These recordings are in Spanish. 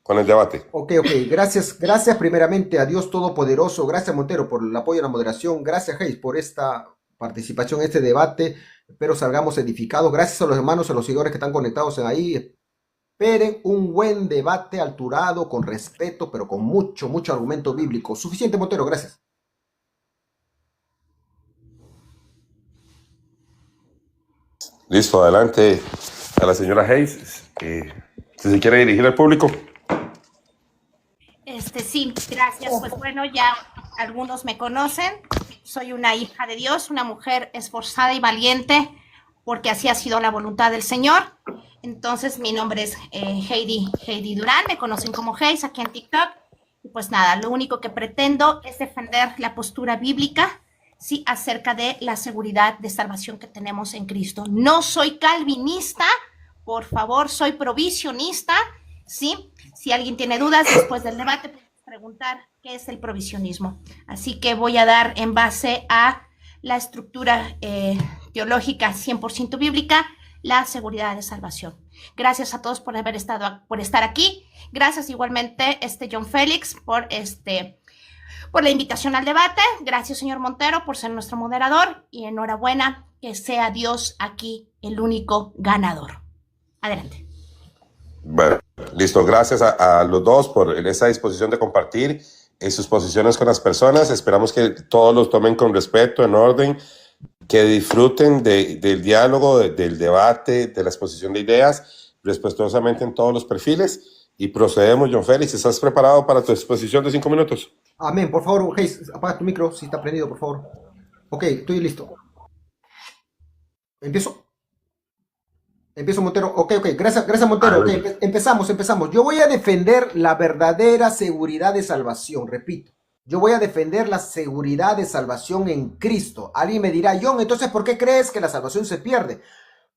con el debate. Ok, gracias, gracias primeramente a Dios Todopoderoso, gracias Montero por el apoyo a la moderación, gracias Hayes por esta participación en este debate, espero salgamos edificados, gracias a los hermanos, a los seguidores que están conectados en ahí, esperen un buen debate alturado, con respeto, pero con mucho, mucho argumento bíblico. Suficiente Montero, gracias. Listo, adelante a la señora Hayes. Si se quiere dirigir al público. Sí, gracias. Pues bueno, ya algunos me conocen. Soy una hija de Dios, una mujer esforzada y valiente, porque así ha sido la voluntad del Señor. Entonces, mi nombre es Heidi Durán, me conocen como Hayes aquí en TikTok. Y pues nada, lo único que pretendo es defender la postura bíblica, sí, acerca de la seguridad de salvación que tenemos en Cristo. No soy calvinista, por favor, soy provisionista, ¿sí? Si alguien tiene dudas después del debate, puede preguntar qué es el provisionismo. Así que voy a dar en base a la estructura teológica 100% bíblica, la seguridad de salvación. Gracias a todos por estar aquí. Gracias igualmente, John Félix, por la invitación al debate. Gracias, señor Montero, por ser nuestro moderador. Y enhorabuena, que sea Dios aquí el único ganador. Adelante. Bueno, listo. Gracias a los dos por esa disposición de compartir sus posiciones con las personas. Esperamos que todos los tomen con respeto, en orden, que disfruten del diálogo, del debate, de la exposición de ideas, respetuosamente en todos los perfiles. Y procedemos, John Félix. ¿Estás preparado para tu exposición de 5 minutos? Amén, por favor, Hayes, apaga tu micro si está prendido, por favor. Ok, estoy listo. ¿Empiezo? Empiezo, Montero. Ok, gracias Montero. Okay, empezamos. Yo voy a defender la verdadera seguridad de salvación, repito. Yo voy a defender la seguridad de salvación en Cristo. Alguien me dirá, John, entonces, ¿por qué crees que la salvación se pierde?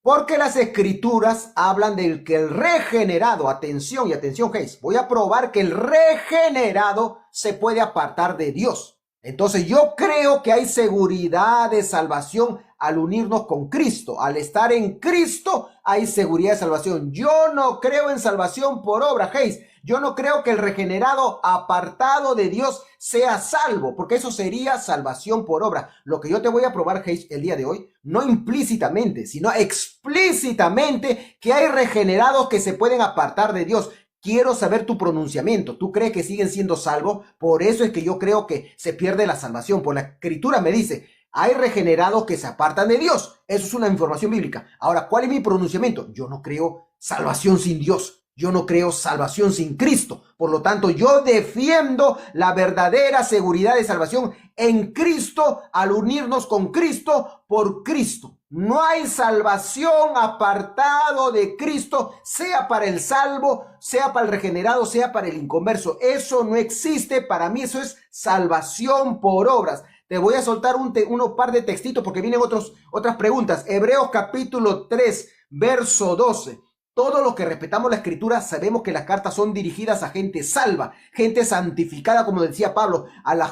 Porque las escrituras hablan del que el regenerado, atención, Hayes, voy a probar que el regenerado se puede apartar de Dios. Entonces yo creo que hay seguridad de salvación al unirnos con Cristo. Al estar en Cristo hay seguridad de salvación. Yo no creo en salvación por obra, Hayes. Yo no creo que el regenerado apartado de Dios sea salvo, porque eso sería salvación por obra. Lo que yo te voy a probar, Hayes, el día de hoy, no implícitamente, sino explícitamente, que hay regenerados que se pueden apartar de Dios. Quiero saber tu pronunciamiento. ¿Tú crees que siguen siendo salvos? Por eso es que yo creo que se pierde la salvación. Por la escritura me dice, hay regenerados que se apartan de Dios. Eso es una información bíblica. Ahora, ¿cuál es mi pronunciamiento? Yo no creo salvación sin Dios. Yo no creo salvación sin Cristo. Por lo tanto, yo defiendo la verdadera seguridad de salvación en Cristo al unirnos con Cristo por Cristo. No hay salvación apartado de Cristo, sea para el salvo, sea para el regenerado, sea para el inconverso. Eso no existe. Para mí eso es salvación por obras. Te voy a soltar un par de textitos porque vienen otras preguntas. Hebreos capítulo 3, verso 12. Todos los que respetamos la escritura sabemos que las cartas son dirigidas a gente salva, gente santificada, como decía Pablo, a la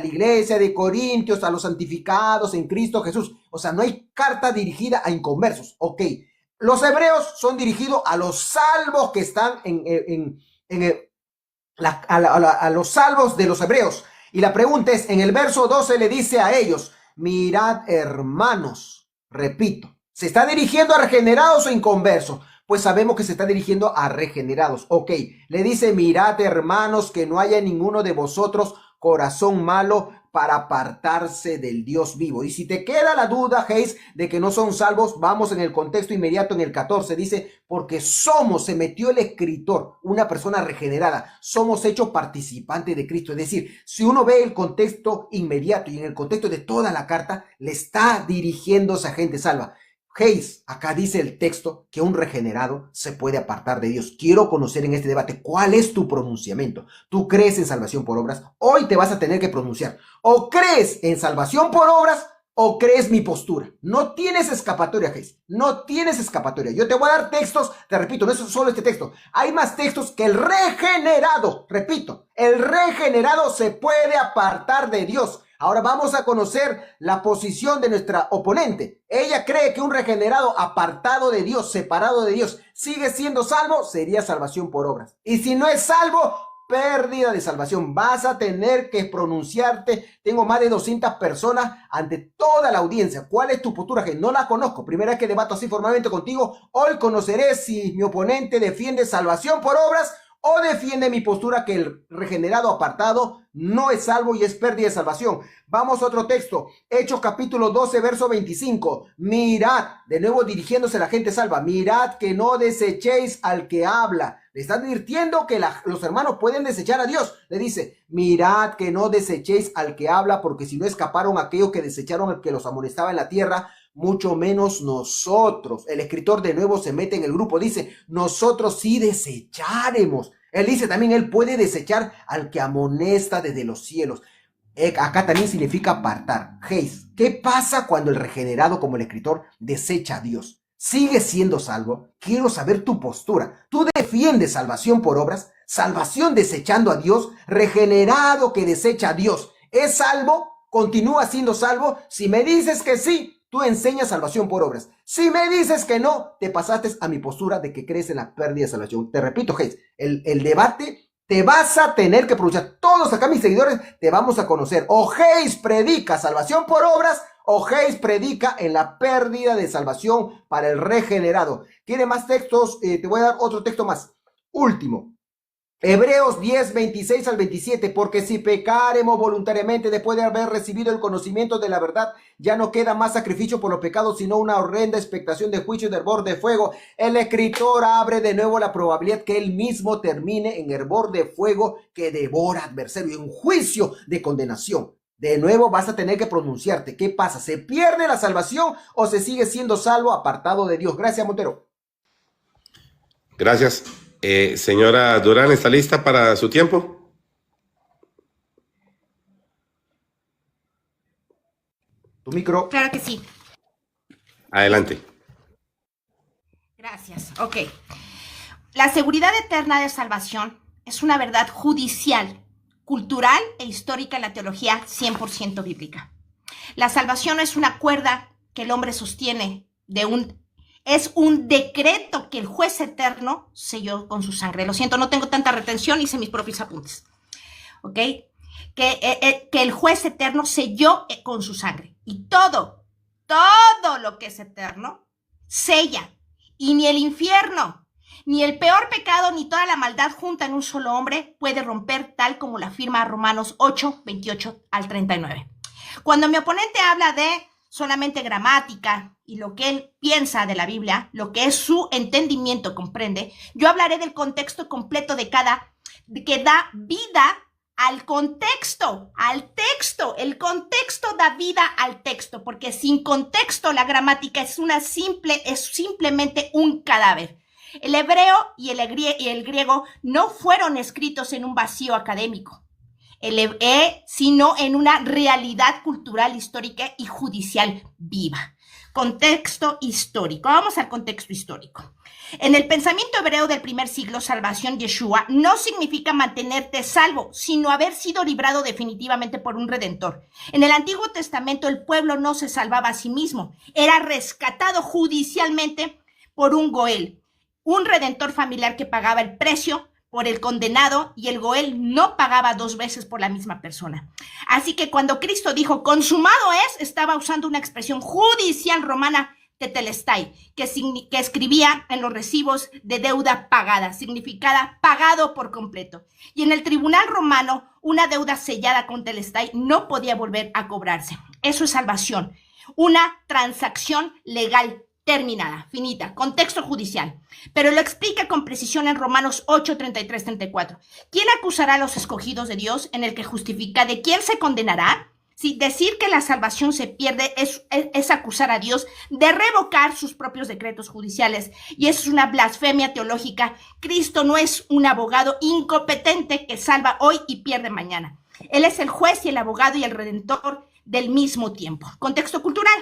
iglesia de Corintios, a los santificados en Cristo Jesús. O sea, no hay carta dirigida a inconversos. Ok, los hebreos son dirigidos a los salvos que están a los salvos de los hebreos. Y la pregunta es, en el verso 12 le dice a ellos, mirad hermanos, repito, ¿se está dirigiendo a regenerados o inconversos? Pues sabemos que se está dirigiendo a regenerados. Ok, le dice, mirad hermanos, que no haya ninguno de vosotros corazón malo para apartarse del Dios vivo. Y si te queda la duda, Hayes, de que no son salvos, vamos en el contexto inmediato en el 14. Dice, porque se metió el escritor, una persona regenerada, somos hechos participantes de Cristo. Es decir, si uno ve el contexto inmediato y en el contexto de toda la carta, le está dirigiéndose a gente salva. Hayes, acá dice el texto que un regenerado se puede apartar de Dios. Quiero conocer en este debate cuál es tu pronunciamiento. ¿Tú crees en salvación por obras? Hoy te vas a tener que pronunciar. O crees en salvación por obras o crees mi postura. No tienes escapatoria, Hayes. No tienes escapatoria. Yo te voy a dar textos, te repito, no es solo este texto. Hay más textos que el regenerado, repito, el regenerado se puede apartar de Dios. Ahora vamos a conocer la posición de nuestra oponente. Ella cree que un regenerado apartado de Dios, separado de Dios, sigue siendo salvo, sería salvación por obras. Y si no es salvo, pérdida de salvación. Vas a tener que pronunciarte. Tengo más de 200 personas ante toda la audiencia. ¿Cuál es tu postura? Que no la conozco. Primera vez que debato así formalmente contigo. Hoy conoceré si mi oponente defiende salvación por obras o defiende mi postura que el regenerado apartado no es salvo y es pérdida de salvación. Vamos a otro texto. Hechos capítulo 12, verso 25. Mirad, de nuevo dirigiéndose a la gente salva. Mirad que no desechéis al que habla. Le está advirtiendo que los hermanos pueden desechar a Dios. Le dice, mirad que no desechéis al que habla, porque si no escaparon aquellos que desecharon al que los amonestaba en la tierra, mucho menos nosotros. El escritor de nuevo se mete en el grupo, dice, nosotros sí desecharemos. Él dice también, él puede desechar al que amonesta desde los cielos. Acá también significa apartar. Hayes, ¿qué pasa cuando el regenerado, como el escritor, desecha a Dios? ¿Sigue siendo salvo? Quiero saber tu postura. ¿Tú defiendes salvación por obras? ¿Salvación desechando a Dios? ¿Regenerado que desecha a Dios es salvo? ¿Continúa siendo salvo? Si me dices que sí, tú enseñas salvación por obras. Si me dices que no, te pasaste a mi postura de que crees en la pérdida de salvación. Te repito, Hayes, el debate te vas a tener que pronunciar. Todos acá mis seguidores te vamos a conocer. O Hayes predica salvación por obras, o Hayes predica en la pérdida de salvación para el regenerado. ¿Quiere más textos? Te voy a dar otro texto más. Último. Hebreos 10, 26 al 27, porque si pecaremos voluntariamente después de haber recibido el conocimiento de la verdad, ya no queda más sacrificio por los pecados, sino una horrenda expectación de juicio y de hervor de fuego. El escritor abre de nuevo la probabilidad que él mismo termine en hervor de fuego que devora adversario, en juicio de condenación. De nuevo vas a tener que pronunciarte. ¿Qué pasa? ¿Se pierde la salvación o se sigue siendo salvo apartado de Dios? Gracias, Montero. Gracias. Señora Durán, ¿está lista para su tiempo? Tu micro. Claro que sí. Adelante. Gracias. Ok. La seguridad eterna de salvación es una verdad judicial, cultural e histórica en la teología 100% bíblica. La salvación no es una cuerda que el hombre sostiene es un decreto que el juez eterno selló con su sangre. Lo siento, no tengo tanta retención, hice mis propios apuntes. ¿Ok? Que el juez eterno selló con su sangre. Y todo lo que es eterno, sella. Y ni el infierno, ni el peor pecado, ni toda la maldad junta en un solo hombre puede romper, tal como la afirma Romanos 8, 28 al 39. Cuando mi oponente habla de solamente gramática y lo que él piensa de la Biblia, lo que es su entendimiento comprende, yo hablaré del contexto completo que da vida al contexto, al texto. El contexto da vida al texto, porque sin contexto la gramática es simplemente un cadáver. El hebreo y el griego no fueron escritos en un vacío académico, sino en una realidad cultural, histórica y judicial viva. Contexto histórico. Vamos al contexto histórico. En el pensamiento hebreo del primer siglo, salvación, Yeshua, no significa mantenerte salvo, sino haber sido librado definitivamente por un redentor. En el Antiguo Testamento, el pueblo no se salvaba a sí mismo. Era rescatado judicialmente por un goel, un redentor familiar que pagaba el precio por el condenado, y el goel no pagaba dos veces por la misma persona. Así que cuando Cristo dijo consumado es, estaba usando una expresión judicial romana, tetelestai, que escribía en los recibos de deuda pagada, significada pagado por completo. Y en el tribunal romano, una deuda sellada con telestai no podía volver a cobrarse. Eso es salvación, una transacción legal terminada, finita, contexto judicial. Pero lo explica con precisión en Romanos 8, 33, 34. ¿Quién acusará a los escogidos de Dios? En el que justifica. ¿De quién se condenará? Si decir que la salvación se pierde es acusar a Dios de revocar sus propios decretos judiciales. Y eso es una blasfemia teológica. Cristo no es un abogado incompetente que salva hoy y pierde mañana. Él es el juez y el abogado y el redentor del mismo tiempo. Contexto cultural.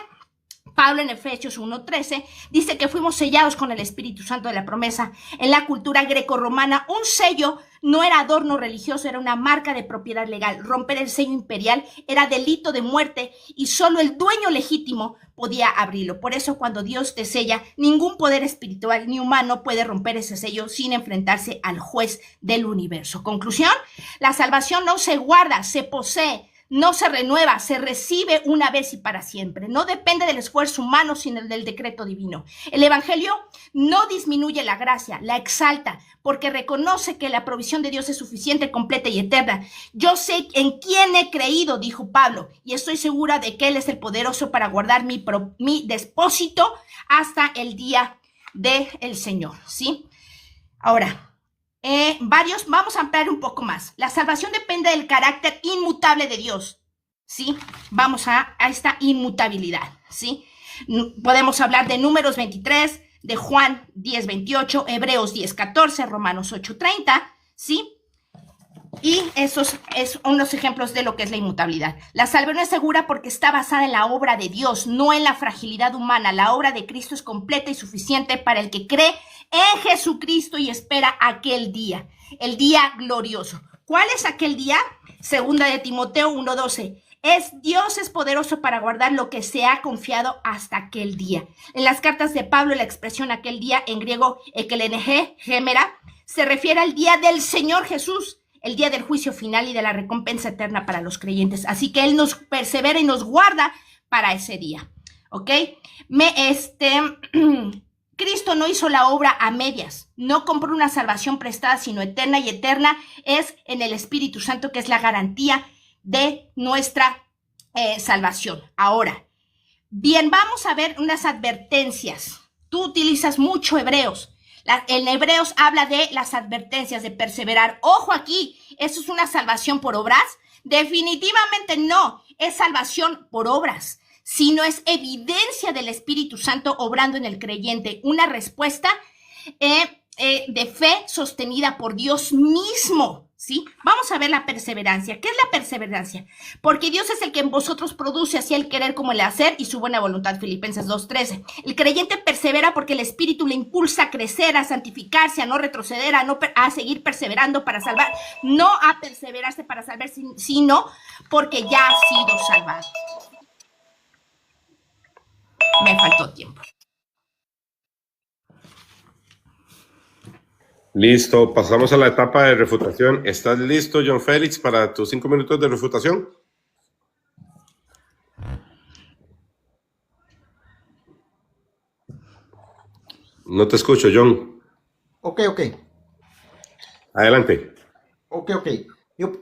Pablo en Efesios 1:13 dice que fuimos sellados con el Espíritu Santo de la promesa. En la cultura grecorromana, un sello no era adorno religioso, era una marca de propiedad legal. Romper el sello imperial era delito de muerte y solo el dueño legítimo podía abrirlo. Por eso, cuando Dios te sella, ningún poder espiritual ni humano puede romper ese sello sin enfrentarse al juez del universo. Conclusión: la salvación no se guarda, se posee. No se renueva, se recibe una vez y para siempre. No depende del esfuerzo humano, sino del decreto divino. El evangelio no disminuye la gracia, la exalta, porque reconoce que la provisión de Dios es suficiente, completa y eterna. Yo sé en quién he creído, dijo Pablo, y estoy segura de que Él es el poderoso para guardar mi depósito hasta el día del Señor, ¿sí? Ahora, vamos a ampliar un poco más. La salvación depende del carácter inmutable de Dios, ¿sí? Vamos a esta inmutabilidad, ¿sí? Podemos hablar de Números 23, de Juan 10:28, Hebreos 10:14, Romanos 8:30, ¿sí? Y esos son unos ejemplos de lo que es la inmutabilidad. La salvación es segura porque está basada en la obra de Dios, no en la fragilidad humana. La obra de Cristo es completa y suficiente para el que cree en Jesucristo y espera aquel día, el día glorioso. ¿Cuál es aquel día? Segunda de Timoteo 1:12. Dios es poderoso para guardar lo que se ha confiado hasta aquel día. En las cartas de Pablo, la expresión aquel día, en griego ekelenge, gemera, se refiere al día del Señor Jesús, el día del juicio final y de la recompensa eterna para los creyentes. Así que Él nos persevera y nos guarda para ese día, ¿ok? Cristo no hizo la obra a medias, no compró una salvación prestada, sino eterna, y eterna es en el Espíritu Santo, que es la garantía de nuestra salvación. Ahora, bien, vamos a ver unas advertencias. Tú utilizas mucho Hebreos. En Hebreos habla de las advertencias, de perseverar. Ojo aquí, ¿eso es una salvación por obras? Definitivamente no, es salvación por obras, sino es evidencia del Espíritu Santo obrando en el creyente, una respuesta de fe sostenida por Dios mismo, ¿sí? Vamos a ver la perseverancia. ¿Qué es la perseverancia? Porque Dios es el que en vosotros produce así el querer como el hacer y su buena voluntad, Filipenses 2:13. El creyente persevera porque el Espíritu le impulsa a crecer, a santificarse, a no retroceder, a seguir perseverando para salvar, no a perseverarse para salvar, sino porque ya ha sido salvado. Me faltó tiempo. Listo, pasamos a la etapa de refutación. ¿Estás listo, John Félix, para tus 5 minutos de refutación? No te escucho, John. Ok. Adelante. Ok.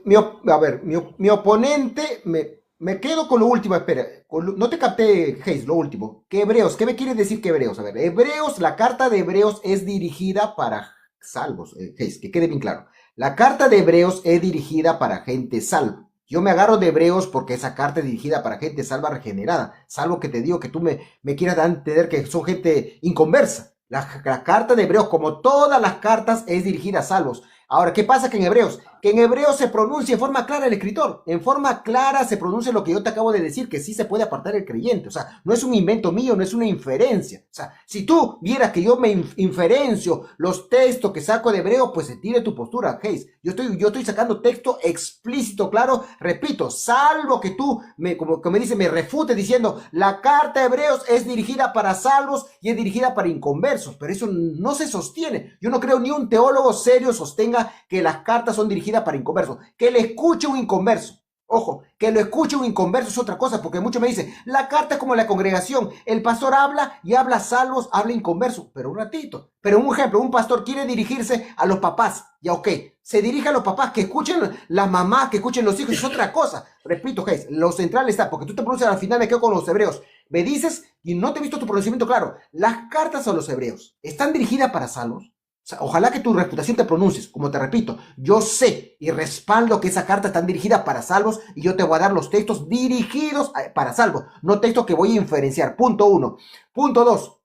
Mi oponente, me quedo con lo último, espera. No te capté, Hayes, lo último. ¿Qué Hebreos? ¿Qué me quiere decir que Hebreos? A ver, Hebreos, la carta de Hebreos es dirigida para salvos, Hayes, que quede bien claro. La carta de Hebreos es dirigida para gente salva. Yo me agarro de Hebreos porque esa carta es dirigida para gente salva regenerada. Salvo que te digo que tú me quieras dar a entender que son gente inconversa. La carta de Hebreos, como todas las cartas, es dirigida a salvos. Ahora, ¿qué pasa que en Hebreos? Que en Hebreos se pronuncia en forma clara el escritor. En forma clara se pronuncia lo que yo te acabo de decir, que sí se puede apartar el creyente. O sea, no es un invento mío, no es una inferencia. O sea, si tú vieras que yo me inferencio los textos que saco de Hebreo, pues se tire tu postura, Hayes. Yo estoy sacando texto explícito, claro. Repito, salvo que tú, como me dice, me refutes diciendo, la carta de Hebreos es dirigida para salvos y es dirigida para inconversos. Pero eso no se sostiene. Yo no creo ni un teólogo serio sostenga que las cartas son dirigidas para inconversos. Que le escuche un inconverso. Ojo, que lo escuche un inconverso es otra cosa, porque muchos me dicen, la carta es como la congregación, el pastor habla y habla salvos, habla inconversos, pero un ratito. Pero un ejemplo, un pastor quiere dirigirse a los papás, ya ok, se dirige a los papás, que escuchen las mamás, que escuchen los hijos, es otra cosa. Repito, Hayes, lo central está, porque tú te pronuncias al final, me quedo con los hebreos. Me dices, y no te he visto tu pronunciamiento claro, las cartas a los hebreos, ¿están dirigidas para salvos? O sea, ojalá que tu reputación te pronuncies, como te repito, yo sé y respaldo que esa carta está dirigida para salvos y yo te voy a dar los textos dirigidos para salvos, no textos que voy a inferenciar. Punto 1. Punto 2.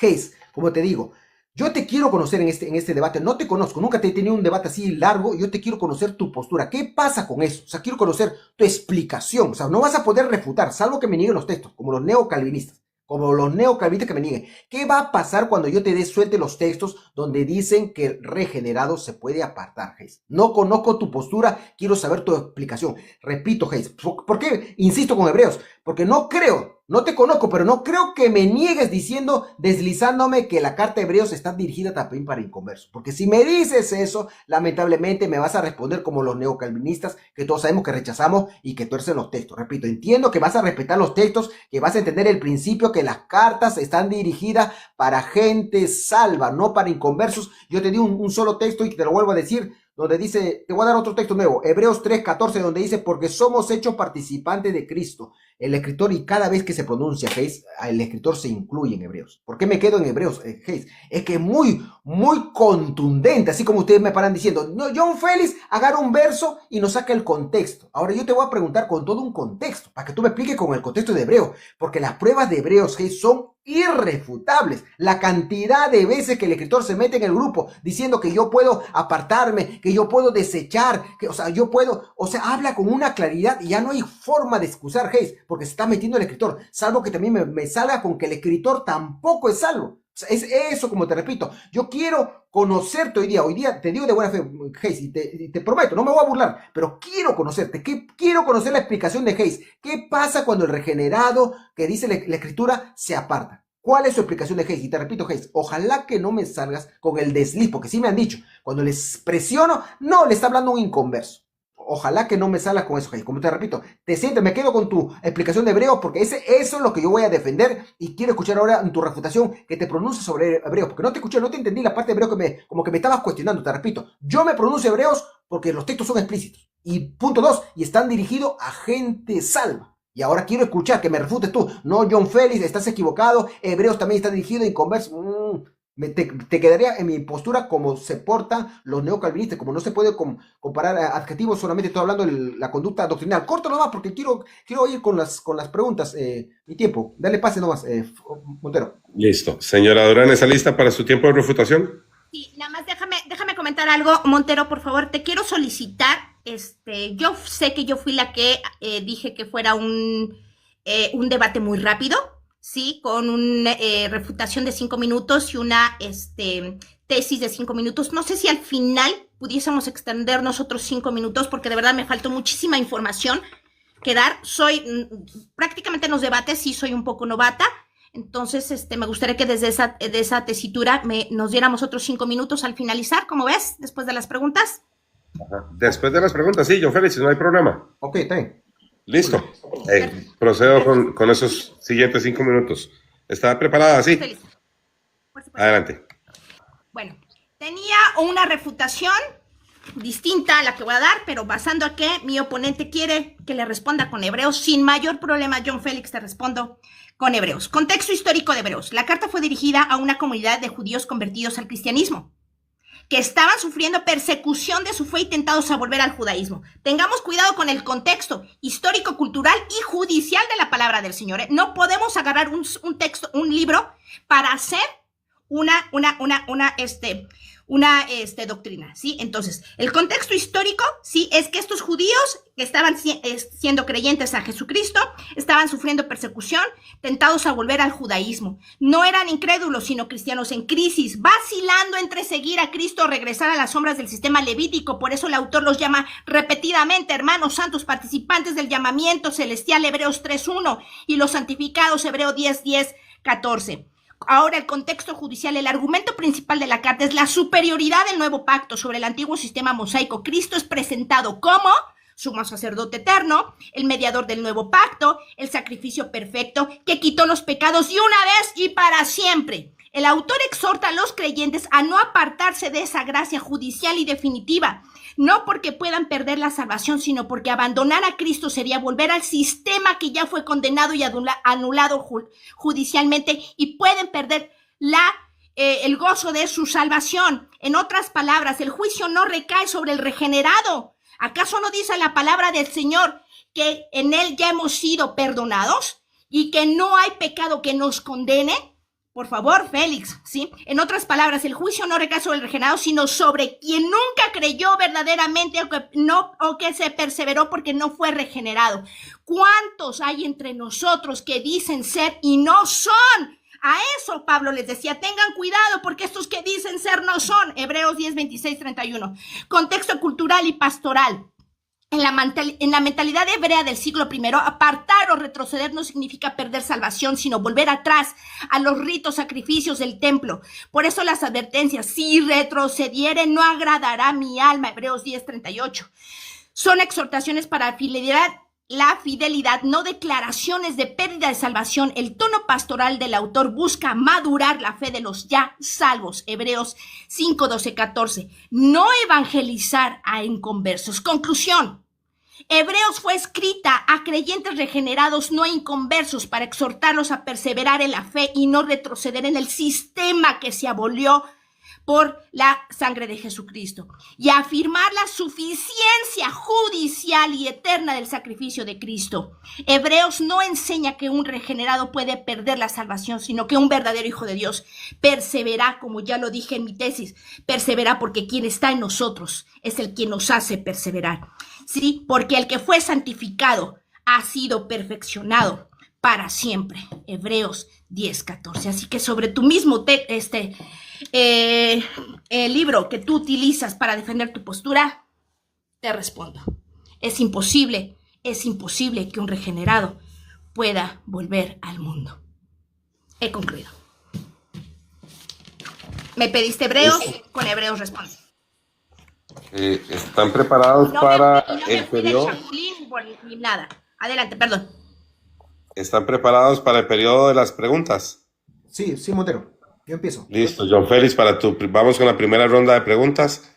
Hayes, como te digo, yo te quiero conocer en este debate, no te conozco, nunca te he tenido un debate así largo, yo te quiero conocer tu postura. ¿Qué pasa con eso? O sea, quiero conocer tu explicación, o sea, no vas a poder refutar, salvo que me nieguen los textos, como los neocalvinistas. como los neocalvinistas que me nieguen. ¿Qué va a pasar cuando yo te suelte los textos donde dicen que el regenerado se puede apartar, Hayes? No conozco tu postura, quiero saber tu explicación. Repito, Hayes, ¿por qué insisto con Hebreos? Porque no creo, no te conozco, pero no creo que me niegues diciendo, deslizándome que la carta de Hebreos está dirigida también para inconversos. Porque si me dices eso, lamentablemente me vas a responder como los neocalvinistas, que todos sabemos que rechazamos y que tuercen los textos. Repito, entiendo que vas a respetar los textos, que vas a entender el principio que las cartas están dirigidas para gente salva, no para inconversos. Yo te di un solo texto y te lo vuelvo a decir, donde dice, te voy a dar otro texto nuevo, Hebreos 3:14, donde dice, porque somos hechos participantes de Cristo. El escritor, y cada vez que se pronuncia, Hayes, el escritor se incluye en Hebreos. ¿Por qué me quedo en Hebreos, Hayes? Es que es muy contundente, así como ustedes me paran diciendo, no, John Félix agarra un verso y nos saca el contexto. Ahora yo te voy a preguntar con todo un contexto, para que tú me expliques con el contexto de Hebreos, porque las pruebas de Hebreos, Hayes, son irrefutables. La cantidad de veces que el escritor se mete en el grupo diciendo que yo puedo apartarme, que yo puedo desechar, que, o sea, yo puedo, o sea, habla con una claridad y ya no hay forma de excusar, Hayes, porque se está metiendo el escritor, salvo que también me salga con que el escritor tampoco es salvo. O sea, es eso, como te repito, yo quiero conocerte hoy día te digo de buena fe, Hayes, y te prometo, no me voy a burlar, pero quiero conocerte, quiero conocer la explicación de Hayes. ¿Qué pasa cuando el regenerado, que dice la escritura, se aparta? ¿Cuál es su explicación de Hayes? Y te repito, Hayes, ojalá que no me salgas con el desliz, porque sí me han dicho, cuando les presiono, no, le está hablando un inconverso. Ojalá que no me salgas con eso, Hayes. Como te repito, me quedo con tu explicación de Hebreo, porque eso es lo que yo voy a defender, y quiero escuchar ahora en tu refutación que te pronuncies sobre Hebreo, porque no te escuché, no te entendí la parte de Hebreo como que me estabas cuestionando. Te repito, yo me pronuncio Hebreos porque los textos son explícitos. Y punto 2, y están dirigidos a gente salva. Y ahora quiero escuchar que me refutes tú. No, John Félix, estás equivocado. Hebreos también está dirigido a inconversos. Te quedaría en mi postura como se portan los neocalvinistas, como no se puede comparar adjetivos, solamente estoy hablando de la conducta doctrinal. Corto nomás porque quiero ir con las preguntas. Mi tiempo, dale pase nomás, Montero. Listo. Señora Durán, ¿está lista para su tiempo de refutación? Sí, nada más déjame comentar algo, Montero, por favor. Te quiero solicitar, yo sé que yo fui la que dije que fuera un debate muy rápido, sí, con una refutación de 5 minutos y una tesis de 5 minutos. No sé si al final pudiésemos extendernos otros 5 minutos, porque de verdad me faltó muchísima información que dar. Prácticamente en los debates sí soy un poco novata. Entonces, me gustaría que desde esa tesitura nos diéramos otros 5 minutos al finalizar, ¿cómo ves? Después de las preguntas. Ajá. Después de las preguntas, sí, John Félix, no hay problema. Ok, está bien. Listo. Procedo con esos siguientes 5 minutos. ¿Está preparada? Sí. Feliz. Por supuesto. Adelante. Bueno, tenía una refutación distinta a la que voy a dar, pero basando a que mi oponente quiere que le responda con Hebreos, sin mayor problema, John Félix, te respondo con Hebreos. Contexto histórico de Hebreos. La carta fue dirigida a una comunidad de judíos convertidos al cristianismo, que estaban sufriendo persecución de su fe y tentados a volver al judaísmo. Tengamos cuidado con el contexto histórico, cultural y judicial de la palabra del Señor. No podemos agarrar un texto, un libro, para hacer una doctrina, ¿sí? Entonces, el contexto histórico, sí, es que estos judíos que estaban siendo creyentes a Jesucristo, estaban sufriendo persecución, tentados a volver al judaísmo. No eran incrédulos, sino cristianos en crisis, vacilando entre seguir a Cristo o regresar a las sombras del sistema levítico. Por eso el autor los llama repetidamente hermanos santos, participantes del llamamiento celestial, Hebreos 3:1, y los santificados, Hebreos 10:14. Ahora, el contexto judicial, el argumento principal de la carta es la superioridad del nuevo pacto sobre el antiguo sistema mosaico. Cristo es presentado como sumo sacerdote eterno, el mediador del nuevo pacto, el sacrificio perfecto que quitó los pecados de una vez y para siempre. El autor exhorta a los creyentes a no apartarse de esa gracia judicial y definitiva, no porque puedan perder la salvación, sino porque abandonar a Cristo sería volver al sistema que ya fue condenado y anulado judicialmente, y pueden perder el gozo de su salvación. En otras palabras, el juicio no recae sobre el regenerado. ¿Acaso no dice la palabra del Señor que en él ya hemos sido perdonados y que no hay pecado que nos condene? Por favor, Félix, ¿sí? En otras palabras, el juicio no recae sobre el regenerado, sino sobre quien nunca creyó verdaderamente o que se perseveró porque no fue regenerado. ¿Cuántos hay entre nosotros que dicen ser y no son? A eso Pablo les decía, tengan cuidado porque estos que dicen ser no son. Hebreos 10, 26, 31. Contexto cultural y pastoral. En la mentalidad hebrea del siglo I, apartar o retroceder no significa perder salvación, sino volver atrás a los ritos, sacrificios del templo. Por eso las advertencias, si retrocediere no agradará mi alma, Hebreos 10:38. Son exhortaciones para la fidelidad, no declaraciones de pérdida de salvación. El tono pastoral del autor busca madurar la fe de los ya salvos, Hebreos 5, 12, 14. No evangelizar a inconversos. Conclusión. Hebreos fue escrita a creyentes regenerados, no a inconversos, para exhortarlos a perseverar en la fe y no retroceder en el sistema que se abolió por la sangre de Jesucristo, y a afirmar la suficiencia judicial y eterna del sacrificio de Cristo. Hebreos no enseña que un regenerado puede perder la salvación, sino que un verdadero hijo de Dios persevera, como ya lo dije en mi tesis, persevera porque quien está en nosotros es el que nos hace perseverar. Sí, porque el que fue santificado ha sido perfeccionado para siempre. Hebreos 10:14. Así que sobre tu mismo libro que tú utilizas para defender tu postura, te respondo. Es imposible que un regenerado pueda volver al mundo. He concluido. Me pediste Hebreos, con Hebreos respondo. ¿Están preparados para el periodo? Ni nada. Adelante, perdón. ¿Están preparados para el periodo de las preguntas? Sí, Montero. Yo empiezo. Listo, John Félix, vamos con la primera ronda de preguntas.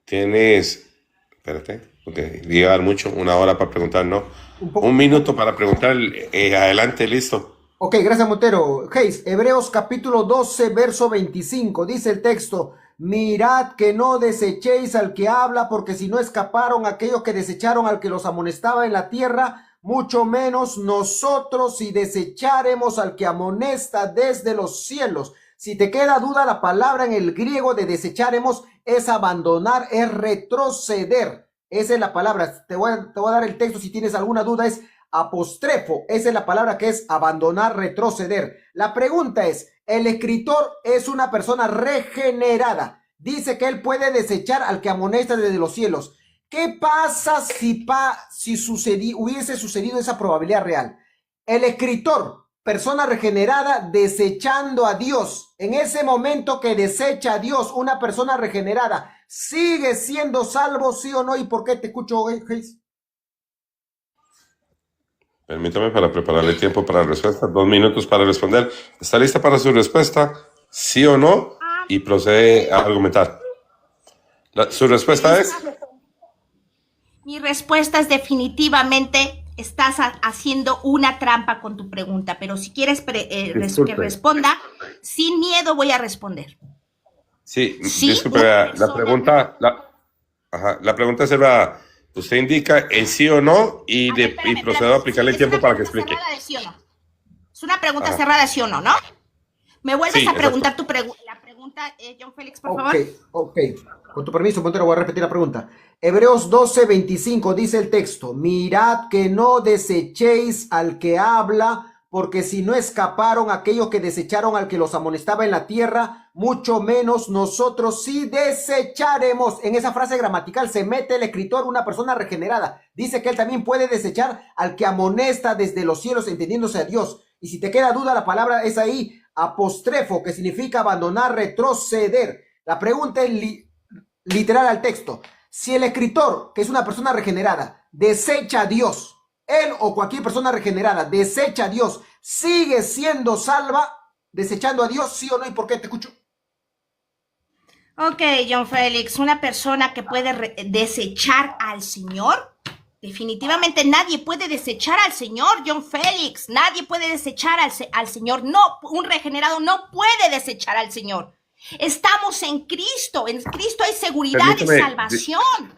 Tienes, espérate, porque llevar mucho, 1 hora para preguntar, ¿no? Un minuto para preguntar, adelante, listo. Ok, gracias, Montero. Hayes, Hebreos capítulo 12, verso 25, dice el texto: mirad que no desechéis al que habla, porque si no escaparon aquellos que desecharon al que los amonestaba en la tierra, mucho menos nosotros si desecharemos al que amonesta desde los cielos. Si te queda duda, la palabra en el griego de desecharemos es abandonar, es retroceder. Esa es la palabra. Te voy a dar el texto si tienes alguna duda. Es apostrefo. Esa es la palabra que es abandonar, retroceder. La pregunta es, el escritor es una persona regenerada. Dice que él puede desechar al que amonesta desde los cielos. ¿Qué pasa si hubiese sucedido esa probabilidad real? El escritor, persona regenerada, desechando a Dios. En ese momento que desecha a Dios, una persona regenerada, ¿sigue siendo salvo, sí o no? ¿Y por qué? Te escucho, Hayes. Permítame para prepararle tiempo para la respuesta. 2 minutos para responder. ¿Está lista para su respuesta? ¿Sí o no? Y procede a argumentar. ¿Su respuesta es? Mi respuesta es definitivamente, estás haciendo una trampa con tu pregunta, pero si quieres que responda, sin miedo voy a responder. Sí, disculpe, la pregunta es cerrada. Usted indica el sí o no y procedo a aplicarle el tiempo para que explique. Sí o no. Es una pregunta cerrada, sí o no, ¿no? ¿Me vuelves a preguntar la pregunta, John Félix, por favor? Ok. Con tu permiso, Montero, voy a repetir la pregunta. Hebreos 12, 25 dice el texto: mirad que no desechéis al que habla, porque si no escaparon aquellos que desecharon al que los amonestaba en la tierra, mucho menos nosotros sí desecharemos. En esa frase gramatical se mete el escritor, una persona regenerada. Dice que él también puede desechar al que amonesta desde los cielos, entendiéndose a Dios. Y si te queda duda, la palabra es ahí, apostrefo, que significa abandonar, retroceder. La pregunta es literal al texto. Si el escritor, que es una persona regenerada, desecha a Dios, él o cualquier persona regenerada desecha a Dios, ¿sigue siendo salva desechando a Dios, sí o no? ¿Y por qué? Te escucho. Ok, John Félix, una persona que puede desechar al Señor. Definitivamente nadie puede desechar al Señor, John Félix. Nadie puede desechar al Señor. No, un regenerado no puede desechar al Señor. Estamos en Cristo hay seguridad y salvación.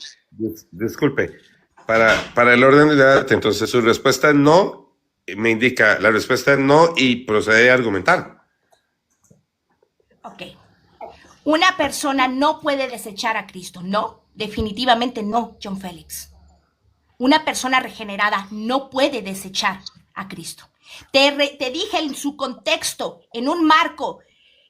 Disculpe, para el orden de debate, entonces su respuesta es no, me indica, la respuesta es no y procede a argumentar. Ok. Una persona no puede desechar a Cristo. No, definitivamente no, John Félix. Una persona regenerada no puede desechar a Cristo. Te dije en su contexto, en un marco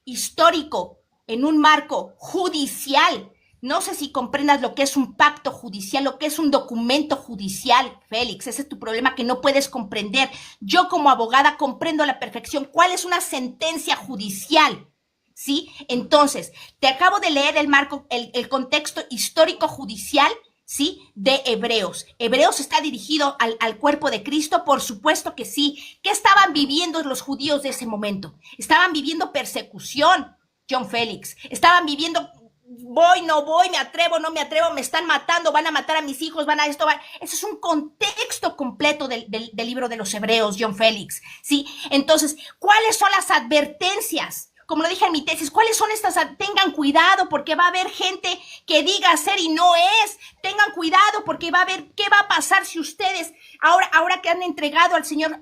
histórico, en un marco judicial. No sé si comprendas lo que es un pacto judicial, lo que es un documento judicial, Félix. Ese es tu problema que no puedes comprender. Yo como abogada comprendo a la perfección cuál es una sentencia judicial. ¿Sí? Entonces, te acabo de leer el marco, el contexto histórico judicial, ¿sí? De Hebreos. Hebreos está dirigido al cuerpo de Cristo, por supuesto que sí. ¿Qué estaban viviendo los judíos de ese momento? Estaban viviendo persecución, John Félix. Estaban viviendo, voy, no voy, me atrevo, no me atrevo, me están matando, van a matar a mis hijos, van a esto, van... Eso es un contexto completo del libro de los Hebreos, John Félix, ¿sí? Entonces, ¿cuáles son las advertencias? Como lo dije en mi tesis, ¿cuáles son estas? Tengan cuidado porque va a haber gente que diga ser y no es. Tengan cuidado porque va a haber qué va a pasar si ustedes, ahora que han entregado al Señor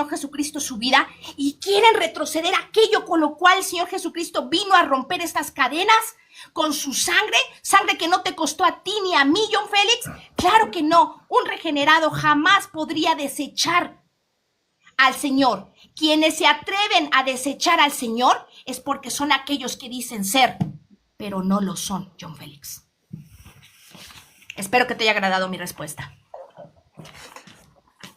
Jesucristo su vida y quieren retroceder aquello con lo cual el Señor Jesucristo vino a romper estas cadenas con su sangre, sangre que no te costó a ti ni a mí, John Félix. Claro que no. Un regenerado jamás podría desechar al Señor. Quienes se atreven a desechar al Señor es porque son aquellos que dicen ser, pero no lo son, John Félix. Espero que te haya agradado mi respuesta.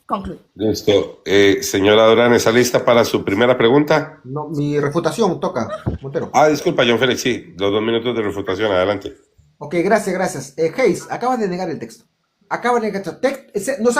Concluye. Listo. Señora Durán, ¿está lista para su primera pregunta? No, mi refutación toca, Montero. Disculpa, John Félix, sí. Los 2 minutos de refutación, adelante. Ok, gracias. Hayes, acabas de negar el texto. Acabas de negar el texto.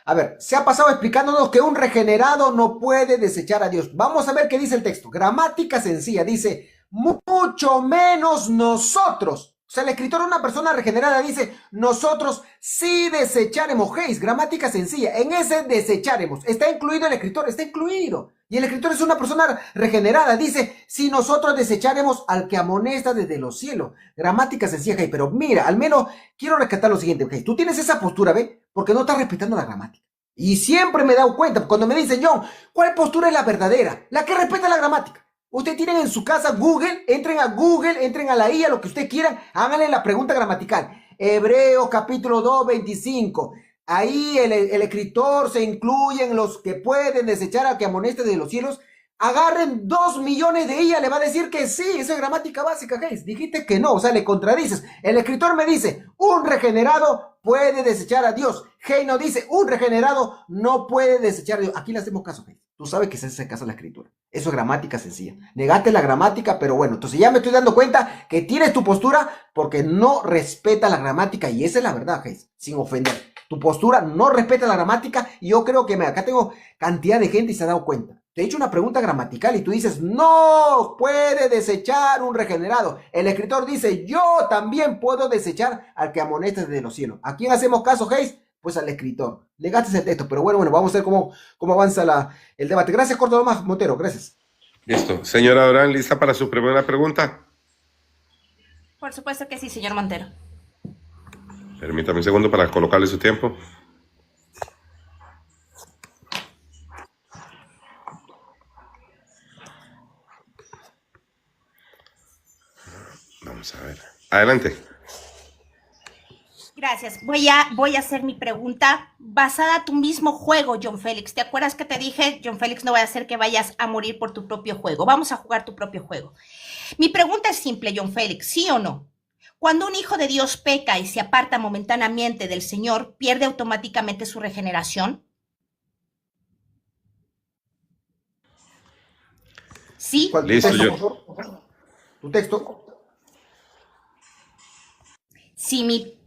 A ver, se ha pasado explicándonos que un regenerado no puede desechar a Dios. Vamos a ver qué dice el texto. Gramática sencilla, dice, mucho menos nosotros. O sea, el escritor, una persona regenerada, dice, nosotros sí desecharemos. Hayes, gramática sencilla. En ese desecharemos. ¿Está incluido el escritor? Está incluido. Y el escritor es una persona regenerada. Dice, si nosotros desecharemos al que amonesta desde los cielos. Gramática sencilla, Hayes. Pero mira, al menos quiero rescatar lo siguiente, Hayes. Tú tienes esa postura, ¿ve? Porque no estás respetando la gramática. Y siempre me he dado cuenta, cuando me dicen, John, ¿cuál postura es la verdadera? La que respeta la gramática. Ustedes tienen en su casa Google, entren a la IA, lo que ustedes quieran, háganle la pregunta gramatical. Hebreos capítulo 2, 25. Ahí el escritor se incluye en los que pueden desechar al que amoneste de los cielos. Agarren 2 millones de IA, le va a decir que sí, esa es gramática básica, Hayes. Dijiste que no, o sea, le contradices. El escritor me dice, un regenerado puede desechar a Dios. Hayes no dice, un regenerado no puede desechar a Dios. Aquí le hacemos caso, Hayes. Tú sabes que se hace caso a la escritura. Eso es gramática sencilla. Negaste la gramática, pero bueno, entonces ya me estoy dando cuenta que tienes tu postura porque no respeta la gramática. Y esa es la verdad, Hayes, sin ofender. Tu postura no respeta la gramática y yo creo que acá tengo cantidad de gente y se ha dado cuenta. Te he hecho una pregunta gramatical y tú dices, no puede desechar un regenerado. El escritor dice, yo también puedo desechar al que amoneste desde los cielos. ¿A quién hacemos caso, Hayes? Pues al escritor. Negaste el texto, pero bueno, vamos a ver cómo avanza el debate. Gracias, Córdoba Montero, gracias. Listo. Señora Durán, ¿lista para su primera pregunta? Por supuesto que sí, señor Montero. Permítame un segundo para colocarle su tiempo. Vamos a ver. Adelante. Gracias. Voy a hacer mi pregunta basada en tu mismo juego, John Félix. ¿Te acuerdas que te dije, John Félix, no voy a hacer que vayas a morir por tu propio juego? Vamos a jugar tu propio juego. Mi pregunta es simple, John Félix, ¿sí o no? Cuando un hijo de Dios peca y se aparta momentáneamente del Señor, ¿pierde automáticamente su regeneración? ¿Sí? Listo, yo. ¿Tu texto?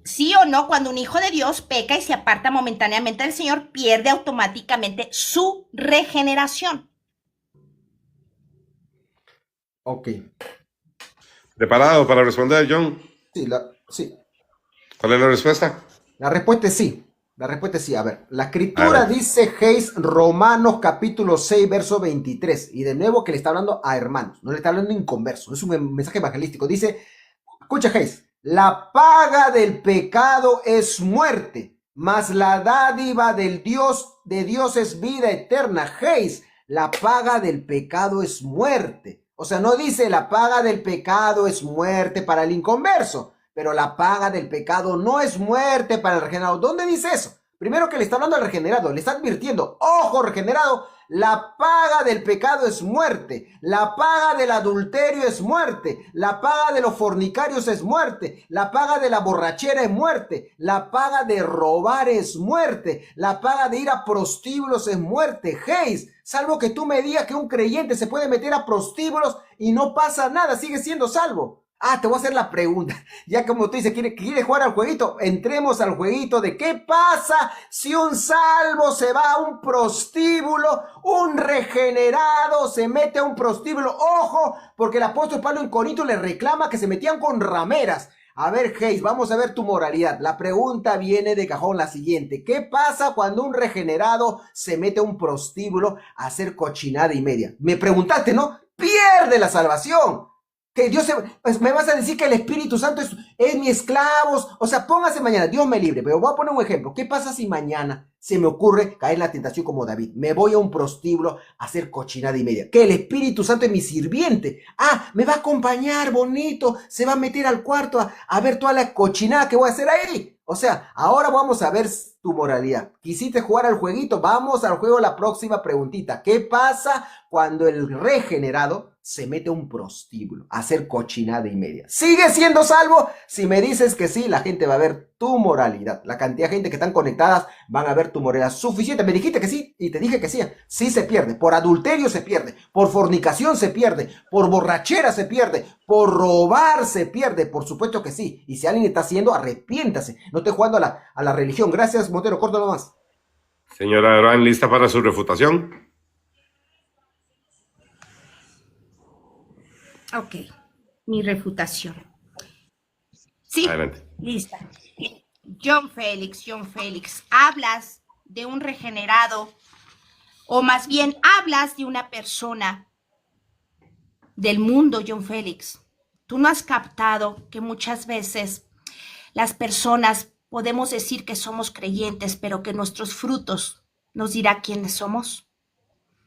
Sí o no, cuando un hijo de Dios peca y se aparta momentáneamente del Señor, pierde automáticamente su regeneración. Ok. ¿Preparado para responder, John? Sí. ¿Cuál es la respuesta? La respuesta es sí. A ver, la escritura dice Hayes, Romanos capítulo 6, verso 23. Y de nuevo que le está hablando a hermanos, no le está hablando a inconversos. Es un mensaje evangelístico. Dice, escucha Hayes, la paga del pecado es muerte, mas la dádiva de Dios es vida eterna. Hayes, la paga del pecado es muerte, O sea, no dice la paga del pecado es muerte para el inconverso, pero la paga del pecado no es muerte para el regenerado. ¿Dónde dice eso? Primero que le está hablando al regenerado, le está advirtiendo, ojo regenerado, la paga del pecado es muerte, la paga del adulterio es muerte, la paga de los fornicarios es muerte, la paga de la borrachera es muerte, la paga de robar es muerte, la paga de ir a prostíbulos es muerte. Hayes, salvo que tú me digas que un creyente se puede meter a prostíbulos y no pasa nada, sigue siendo salvo. Ah, te voy a hacer la pregunta. Ya como tú dices, ¿quieres jugar al jueguito? Entremos al jueguito de qué pasa si un salvo se va a un prostíbulo, un regenerado se mete a un prostíbulo. Ojo, porque el apóstol Pablo en Corinto le reclama que se metían con rameras. A ver, Hayes, vamos a ver tu moralidad. La pregunta viene de cajón la siguiente. ¿Qué pasa cuando un regenerado se mete a un prostíbulo a hacer cochinada y media? Me preguntaste, ¿no? Pierde la salvación. Que Dios pues me vas a decir que el Espíritu Santo es mi esclavo. O sea, póngase mañana, Dios me libre. Pero voy a poner un ejemplo. ¿Qué pasa si mañana se me ocurre caer en la tentación como David? Me voy a un prostíbulo a hacer cochinada y media. Que el Espíritu Santo es mi sirviente. Ah, me va a acompañar, bonito. Se va a meter al cuarto a ver toda la cochinada que voy a hacer ahí. O sea, ahora vamos a ver tu moralidad. ¿Quisiste jugar al jueguito? Vamos al juego, la próxima preguntita. ¿Qué pasa cuando el regenerado se mete a un prostíbulo a hacer cochinada y media? ¿Sigue siendo salvo? Si me dices que sí, la gente va a ver tu moralidad. La cantidad de gente que están conectadas van a ver tu moralidad suficiente. Me dijiste que sí y te dije que sí. Sí se pierde. Por adulterio se pierde. Por fornicación se pierde. Por borrachera se pierde. Por robar se pierde. Por supuesto que sí. Y si alguien está haciendo, arrepiéntase. No esté jugando a la religión. Gracias, Montero. Corto nomás. Señora Durán, ¿lista para su refutación? Ok, mi refutación. Sí, Adelante. lista. John Félix, hablas de un regenerado, o más bien hablas de una persona del mundo, John Félix. Tú no has captado que muchas veces las personas podemos decir que somos creyentes, pero que nuestros frutos nos dirá quiénes somos.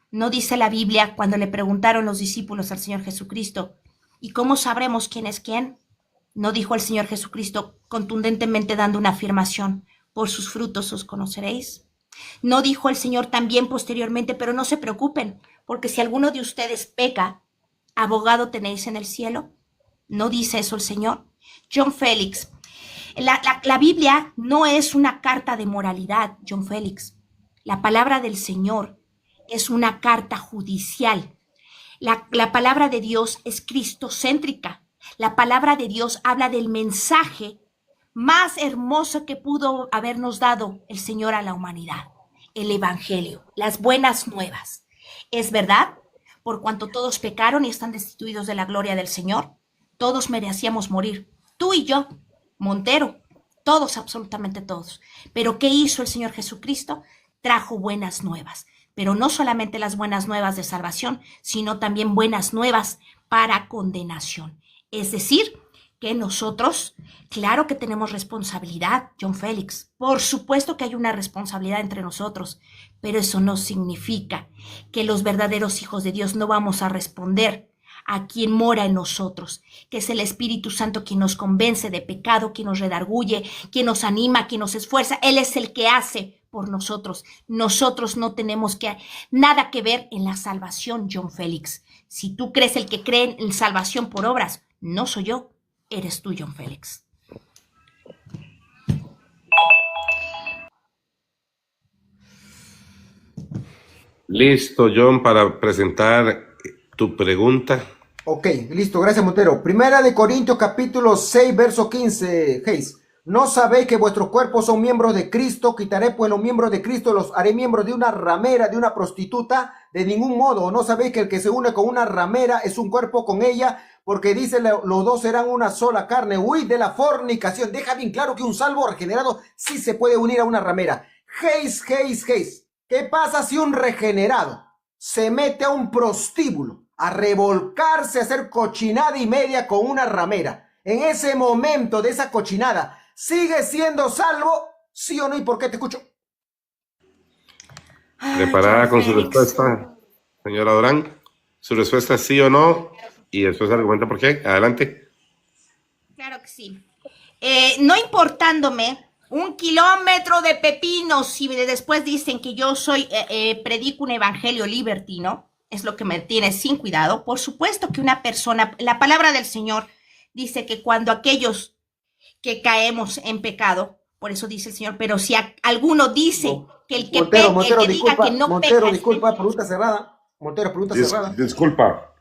¿No dice la Biblia cuando le preguntaron los discípulos al Señor Jesucristo, ¿y cómo sabremos quién es quién? ¿No dijo el Señor Jesucristo contundentemente dando una afirmación, por sus frutos os conoceréis? ¿No dijo el Señor también posteriormente, pero no se preocupen, porque si alguno de ustedes peca, abogado tenéis en el cielo? ¿No dice eso el Señor? John Félix, la Biblia no es una carta de moralidad, John Félix. La palabra del Señor es una carta judicial. La palabra de Dios es cristocéntrica. La palabra de Dios habla del mensaje más hermoso que pudo habernos dado el Señor a la humanidad. El Evangelio, las buenas nuevas. ¿Es verdad? Por cuanto todos pecaron y están destituidos de la gloria del Señor, todos merecíamos morir. Tú y yo, Montero, todos, absolutamente todos. Pero ¿qué hizo el Señor Jesucristo? Trajo buenas nuevas. Pero no solamente las buenas nuevas de salvación, sino también buenas nuevas para condenación. Es decir, que nosotros, claro que tenemos responsabilidad, John Félix. Por supuesto que hay una responsabilidad entre nosotros, pero eso no significa que los verdaderos hijos de Dios no vamos a responder a quien mora en nosotros, que es el Espíritu Santo quien nos convence de pecado, quien nos redarguye, quien nos anima, quien nos esfuerza. Él es el que hace por nosotros. Nosotros no tenemos nada que ver en la salvación, John Félix. Si tú crees el que cree en salvación por obras, no soy yo, eres tú, John Félix. Listo, John, para presentar tu pregunta. Ok, listo, gracias Montero. Primera de Corintios capítulo 6, verso 15, Hayes. ¿No sabéis que vuestros cuerpos son miembros de Cristo? Quitaré pues los miembros de Cristo, los haré miembros de una ramera, de una prostituta. De ningún modo. ¿No sabéis que el que se une con una ramera es un cuerpo con ella? Porque dice, los dos serán una sola carne. Huid de la fornicación. Deja bien claro que un salvo regenerado sí se puede unir a una ramera. Hayes. ¿Qué pasa si un regenerado se mete a un prostíbulo a revolcarse, a hacer cochinada y media con una ramera? En ese momento de esa cochinada, ¿sigue siendo salvo? ¿Sí o no? ¿Y por qué? Te escucho. ¿Preparada con su respuesta, señora Durán? Su respuesta es sí o no, y después argumenta por qué. Adelante. Claro que sí. No importándome un kilómetro de pepinos si después dicen que yo soy predico un evangelio libertino, es lo que me tiene sin cuidado. Por supuesto que una persona, la palabra del Señor dice que cuando aquellos que caemos en pecado, por eso dice el Señor, pero si alguno dice que el que Montero, peca, Montero, el que disculpa, diga que no Montero, peca, disculpa, pregunta cerrada. Montero, pregunta cerrada. Disculpa.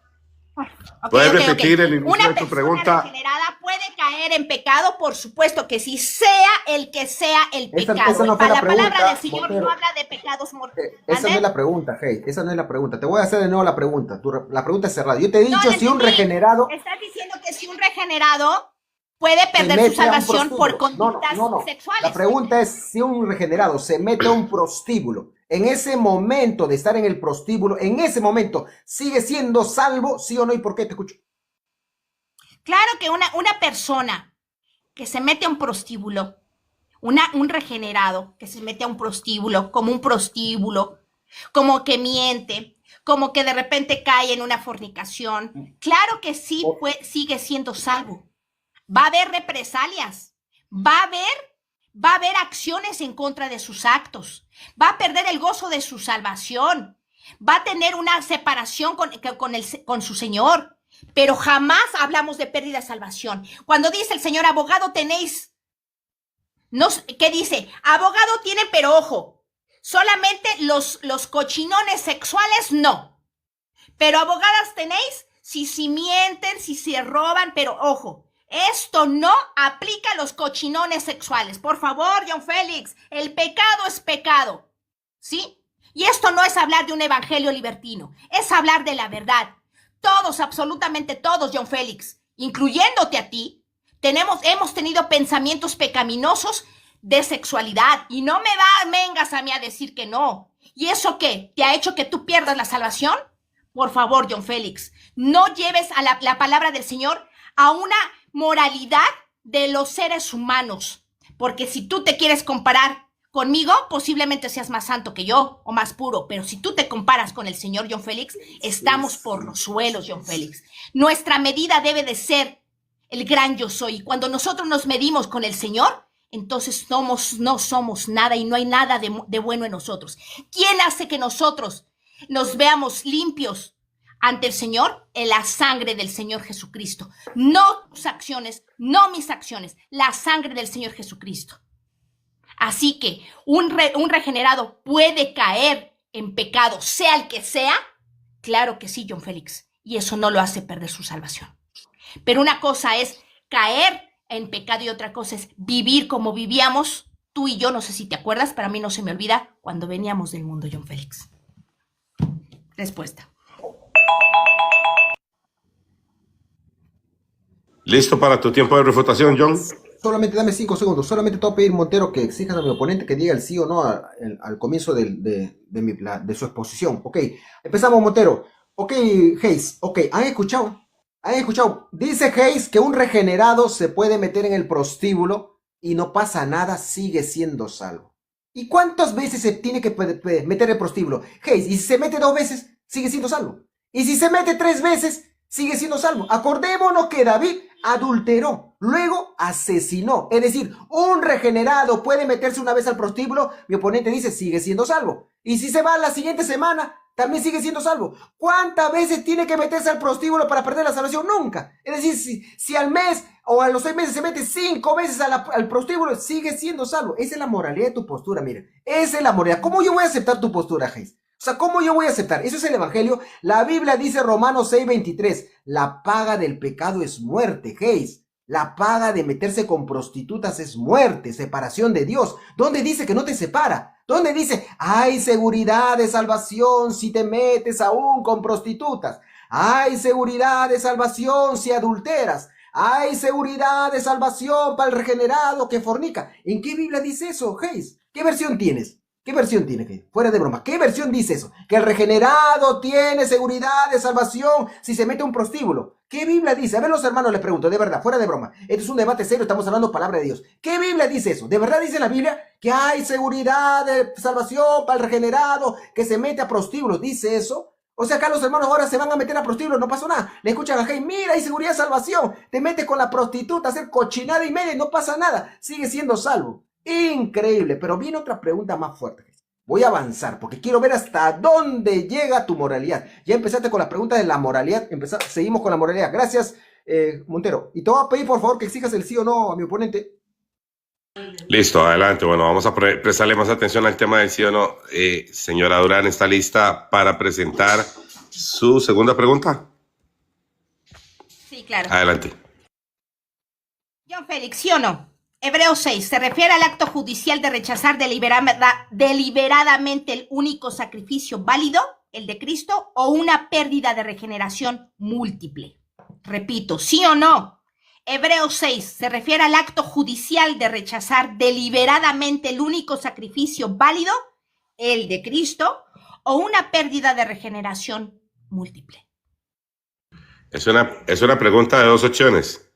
Okay, ¿Puedes repetir el inicio una de tu persona pregunta? regenerada puede caer en pecado, por supuesto que sí, sea el que sea el pecado. Esa no fue Para la la palabra pregunta, del Señor Montero. no habla de pecados mortales. Esa no es la pregunta, hey, esa no es la pregunta. Te voy a hacer de nuevo la pregunta. La pregunta es cerrada. Yo te he dicho si un regenerado Estás diciendo que si un regenerado puede se perder mete su salvación a un por prostíbulo. conductas sexuales. La pregunta es si un regenerado se mete a un prostíbulo. En ese momento de estar en el prostíbulo, en ese momento, ¿sigue siendo salvo, sí o no? ¿Y por qué? Te escucho. Claro que una persona que se mete a un prostíbulo, un regenerado que se mete a un prostíbulo, como que miente, como que de repente cae en una fornicación, claro que sí sigue siendo salvo. Va a haber represalias, va a haber acciones en contra de sus actos, va a perder el gozo de su salvación, va a tener una separación con su Señor. Pero jamás hablamos de pérdida de salvación. Cuando dice el Señor, abogado tenéis, no, ¿qué dice? Abogado tienen, pero ojo, solamente los cochinones sexuales no. Pero abogadas tenéis si mienten, si se roban, pero ojo, esto no aplica a los cochinones sexuales. Por favor, John Félix, el pecado es pecado, ¿sí? Y esto no es hablar de un evangelio libertino, es hablar de la verdad. Todos, absolutamente todos, John Félix, incluyéndote a ti, hemos tenido pensamientos pecaminosos de sexualidad y no vengas a mí a decir que no. ¿Y eso qué? ¿Te ha hecho que tú pierdas la salvación? Por favor, John Félix, no lleves a la palabra del Señor a una moralidad de los seres humanos, porque si tú te quieres comparar conmigo, posiblemente seas más santo que yo o más puro, pero si tú te comparas con el Señor, John Félix, estamos por los suelos, John Félix. Nuestra medida debe de ser el gran yo soy. Cuando nosotros nos medimos con el Señor, entonces no somos nada y no hay nada de bueno en nosotros. ¿Quién hace que nosotros nos veamos limpios ante el Señor? En la sangre del Señor Jesucristo. No tus acciones, no mis acciones, la sangre del Señor Jesucristo. Así que un regenerado puede caer en pecado, sea el que sea. Claro que sí, John Félix. Y eso no lo hace perder su salvación. Pero una cosa es caer en pecado y otra cosa es vivir como vivíamos tú y yo. No sé si te acuerdas, pero a mí no se me olvida cuando veníamos del mundo, John Félix. Respuesta. ¿Listo para tu tiempo de refutación, John? Solamente dame 5 segundos. Solamente te voy a pedir, Montero, que exijas a mi oponente que diga el sí o no al comienzo de su exposición. Ok, empezamos, Montero. Ok, Hayes. Ok, ¿han escuchado? ¿Han escuchado? Dice Hayes que un regenerado se puede meter en el prostíbulo y no pasa nada, sigue siendo salvo. ¿Y cuántas veces se tiene que meter el prostíbulo? Hayes, y si se mete 2 veces, sigue siendo salvo. Y si se mete 3 veces, sigue siendo salvo. Acordémonos que David adulteró, luego asesinó. Es decir, un regenerado puede meterse una vez al prostíbulo, mi oponente dice, sigue siendo salvo. Y si se va la siguiente semana, también sigue siendo salvo. ¿Cuántas veces tiene que meterse al prostíbulo para perder la salvación? Nunca. Es decir, si al mes o a los 6 meses se mete 5 veces al prostíbulo, sigue siendo salvo. Esa es la moralidad de tu postura, mira. Esa es la moralidad. ¿Cómo yo voy a aceptar tu postura, Hayes? O sea, ¿cómo yo voy a aceptar? Eso es el evangelio. La Biblia dice Romanos 6:23, la paga del pecado es muerte, Hayes. La paga de meterse con prostitutas es muerte, separación de Dios. ¿Dónde dice que no te separa? ¿Dónde dice, hay seguridad de salvación si te metes aún con prostitutas? Hay seguridad de salvación si adulteras. Hay seguridad de salvación para el regenerado que fornica. ¿En qué Biblia dice eso, Hayes? ¿Qué versión tienes? ¿Qué versión tiene, Hayes? Fuera de broma. ¿Qué versión dice eso? Que el regenerado tiene seguridad de salvación si se mete a un prostíbulo. ¿Qué Biblia dice? A ver, los hermanos, les pregunto, de verdad, fuera de broma. Esto es un debate serio, estamos hablando palabra de Dios. ¿Qué Biblia dice eso? ¿De verdad dice la Biblia que hay seguridad de salvación para el regenerado que se mete a prostíbulos? ¿Dice eso? O sea, acá los hermanos ahora se van a meter a prostíbulos, no pasa nada. Le escuchan a Hey, mira, hay seguridad y salvación. Te metes con la prostituta a hacer cochinada y media y no pasa nada. Sigue siendo salvo. Increíble. Pero viene otra pregunta más fuerte. Voy a avanzar porque quiero ver hasta dónde llega tu moralidad. Ya empezaste con la pregunta de la moralidad. Seguimos con la moralidad. Gracias, Montero. Y te voy a pedir, por favor, que exijas el sí o no a mi oponente. Listo, adelante. Bueno, vamos a prestarle más atención al tema del sí o no. Señora Durán, ¿está lista para presentar su segunda pregunta? Sí, claro. Adelante. John Félix, ¿sí o no? Hebreos 6, ¿se refiere al acto judicial de rechazar deliberadamente el único sacrificio válido, el de Cristo, o una pérdida de regeneración múltiple? Repito, ¿sí o no? Hebreos 6, ¿se refiere al acto judicial de rechazar deliberadamente el único sacrificio válido, el de Cristo, o una pérdida de regeneración múltiple? Es una pregunta de dos opciones,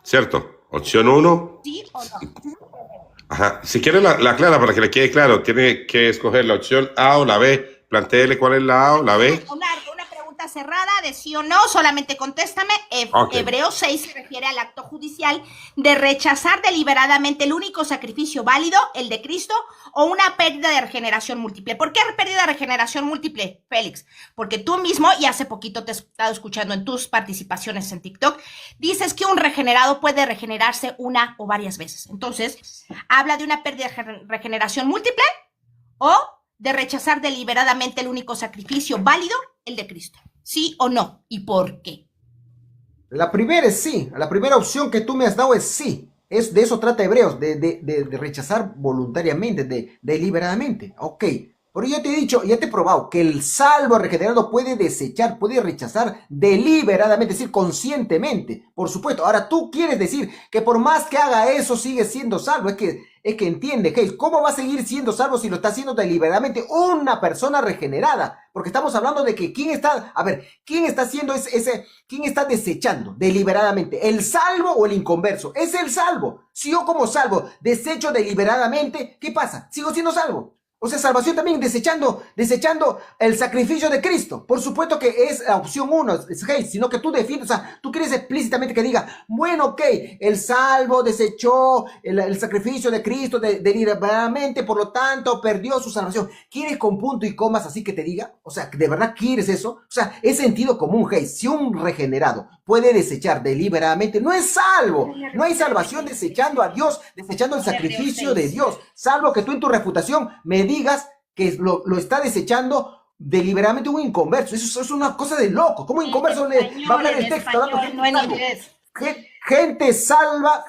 ¿cierto? Opción 1. ¿Sí o no? Ajá. Si quiere la aclara para que le quede claro, tiene que escoger la opción A o la B. Plantéele cuál es la A o la B. Una pregunta cerrada de sí o no, solamente contéstame. Okay. Hebreos 6 se refiere al acto judicial de rechazar deliberadamente el único sacrificio válido, el de Cristo, o una pérdida de regeneración múltiple. ¿Por qué pérdida de regeneración múltiple, Félix? Porque tú mismo, y hace poquito te he estado escuchando en tus participaciones en TikTok, dices que un regenerado puede regenerarse una o varias veces. Entonces, ¿habla de una pérdida de regeneración múltiple o de rechazar deliberadamente el único sacrificio válido, el de Cristo? ¿Sí o no? ¿Y por qué? La primera es sí. La primera opción que tú me has dado es sí. De eso trata Hebreos, de rechazar voluntariamente, deliberadamente. Ok. Pero yo te he dicho, ya te he probado que el salvo regenerado puede desechar, puede rechazar deliberadamente, es decir, conscientemente. Por supuesto. Ahora tú quieres decir que por más que haga eso sigue siendo salvo. Es que entiende, Hayes, ¿cómo va a seguir siendo salvo si lo está haciendo deliberadamente una persona regenerada? Porque estamos hablando de que ¿quién está haciendo quién está desechando deliberadamente? ¿El salvo o el inconverso? Es el salvo. Si yo como salvo desecho deliberadamente, ¿qué pasa? Sigo siendo salvo. O sea, salvación también desechando el sacrificio de Cristo. Por supuesto que es la opción 1, sino que tú defiendes, o sea, tú quieres explícitamente que diga, bueno, ok, el salvo desechó el sacrificio de Cristo deliberadamente, por lo tanto, perdió su salvación. ¿Quieres con punto y comas así que te diga? O sea, ¿de verdad quieres eso? O sea, es sentido común, si un regenerado puede desechar deliberadamente, no es salvo. No hay salvación desechando a Dios, desechando el sacrificio de Dios, salvo que tú en tu refutación me digas que lo está desechando deliberadamente un inconverso. Eso es una cosa de loco. ¿Cómo inconverso le va a hablar el texto? No en inglés. Gente salva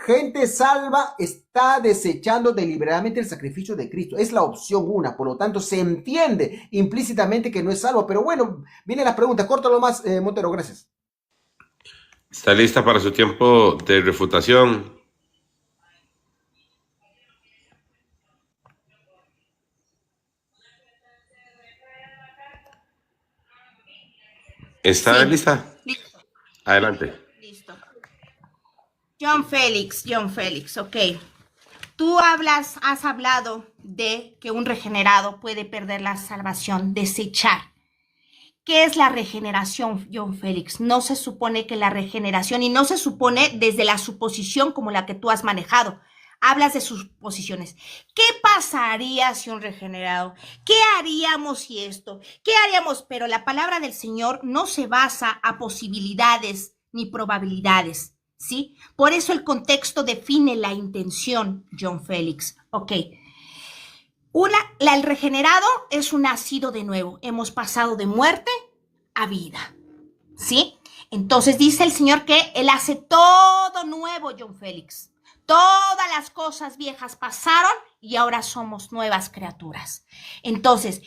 está desechando deliberadamente el sacrificio de Cristo. Es la opción 1, por lo tanto se entiende implícitamente que no es salvo. Pero bueno, viene la pregunta, córtalo más, Montero, gracias. ¿Está lista para su tiempo de refutación? ¿Está lista? Listo. Adelante. Listo. John Félix, ok. Tú has hablado de que un regenerado puede perder la salvación, desechar. ¿Qué es la regeneración, John Félix? No se supone que la regeneración, y no se supone desde la suposición como la que tú has manejado. Hablas de suposiciones. ¿Qué pasaría si un regenerado? ¿Qué haríamos si esto? ¿Qué haríamos? Pero la palabra del Señor no se basa a posibilidades ni probabilidades, ¿sí? Por eso el contexto define la intención, John Félix. Ok. El regenerado es un nacido de nuevo. Hemos pasado de muerte a vida, ¿sí? Entonces dice el Señor que Él hace todo nuevo, John Félix. Todas las cosas viejas pasaron y ahora somos nuevas criaturas. Entonces,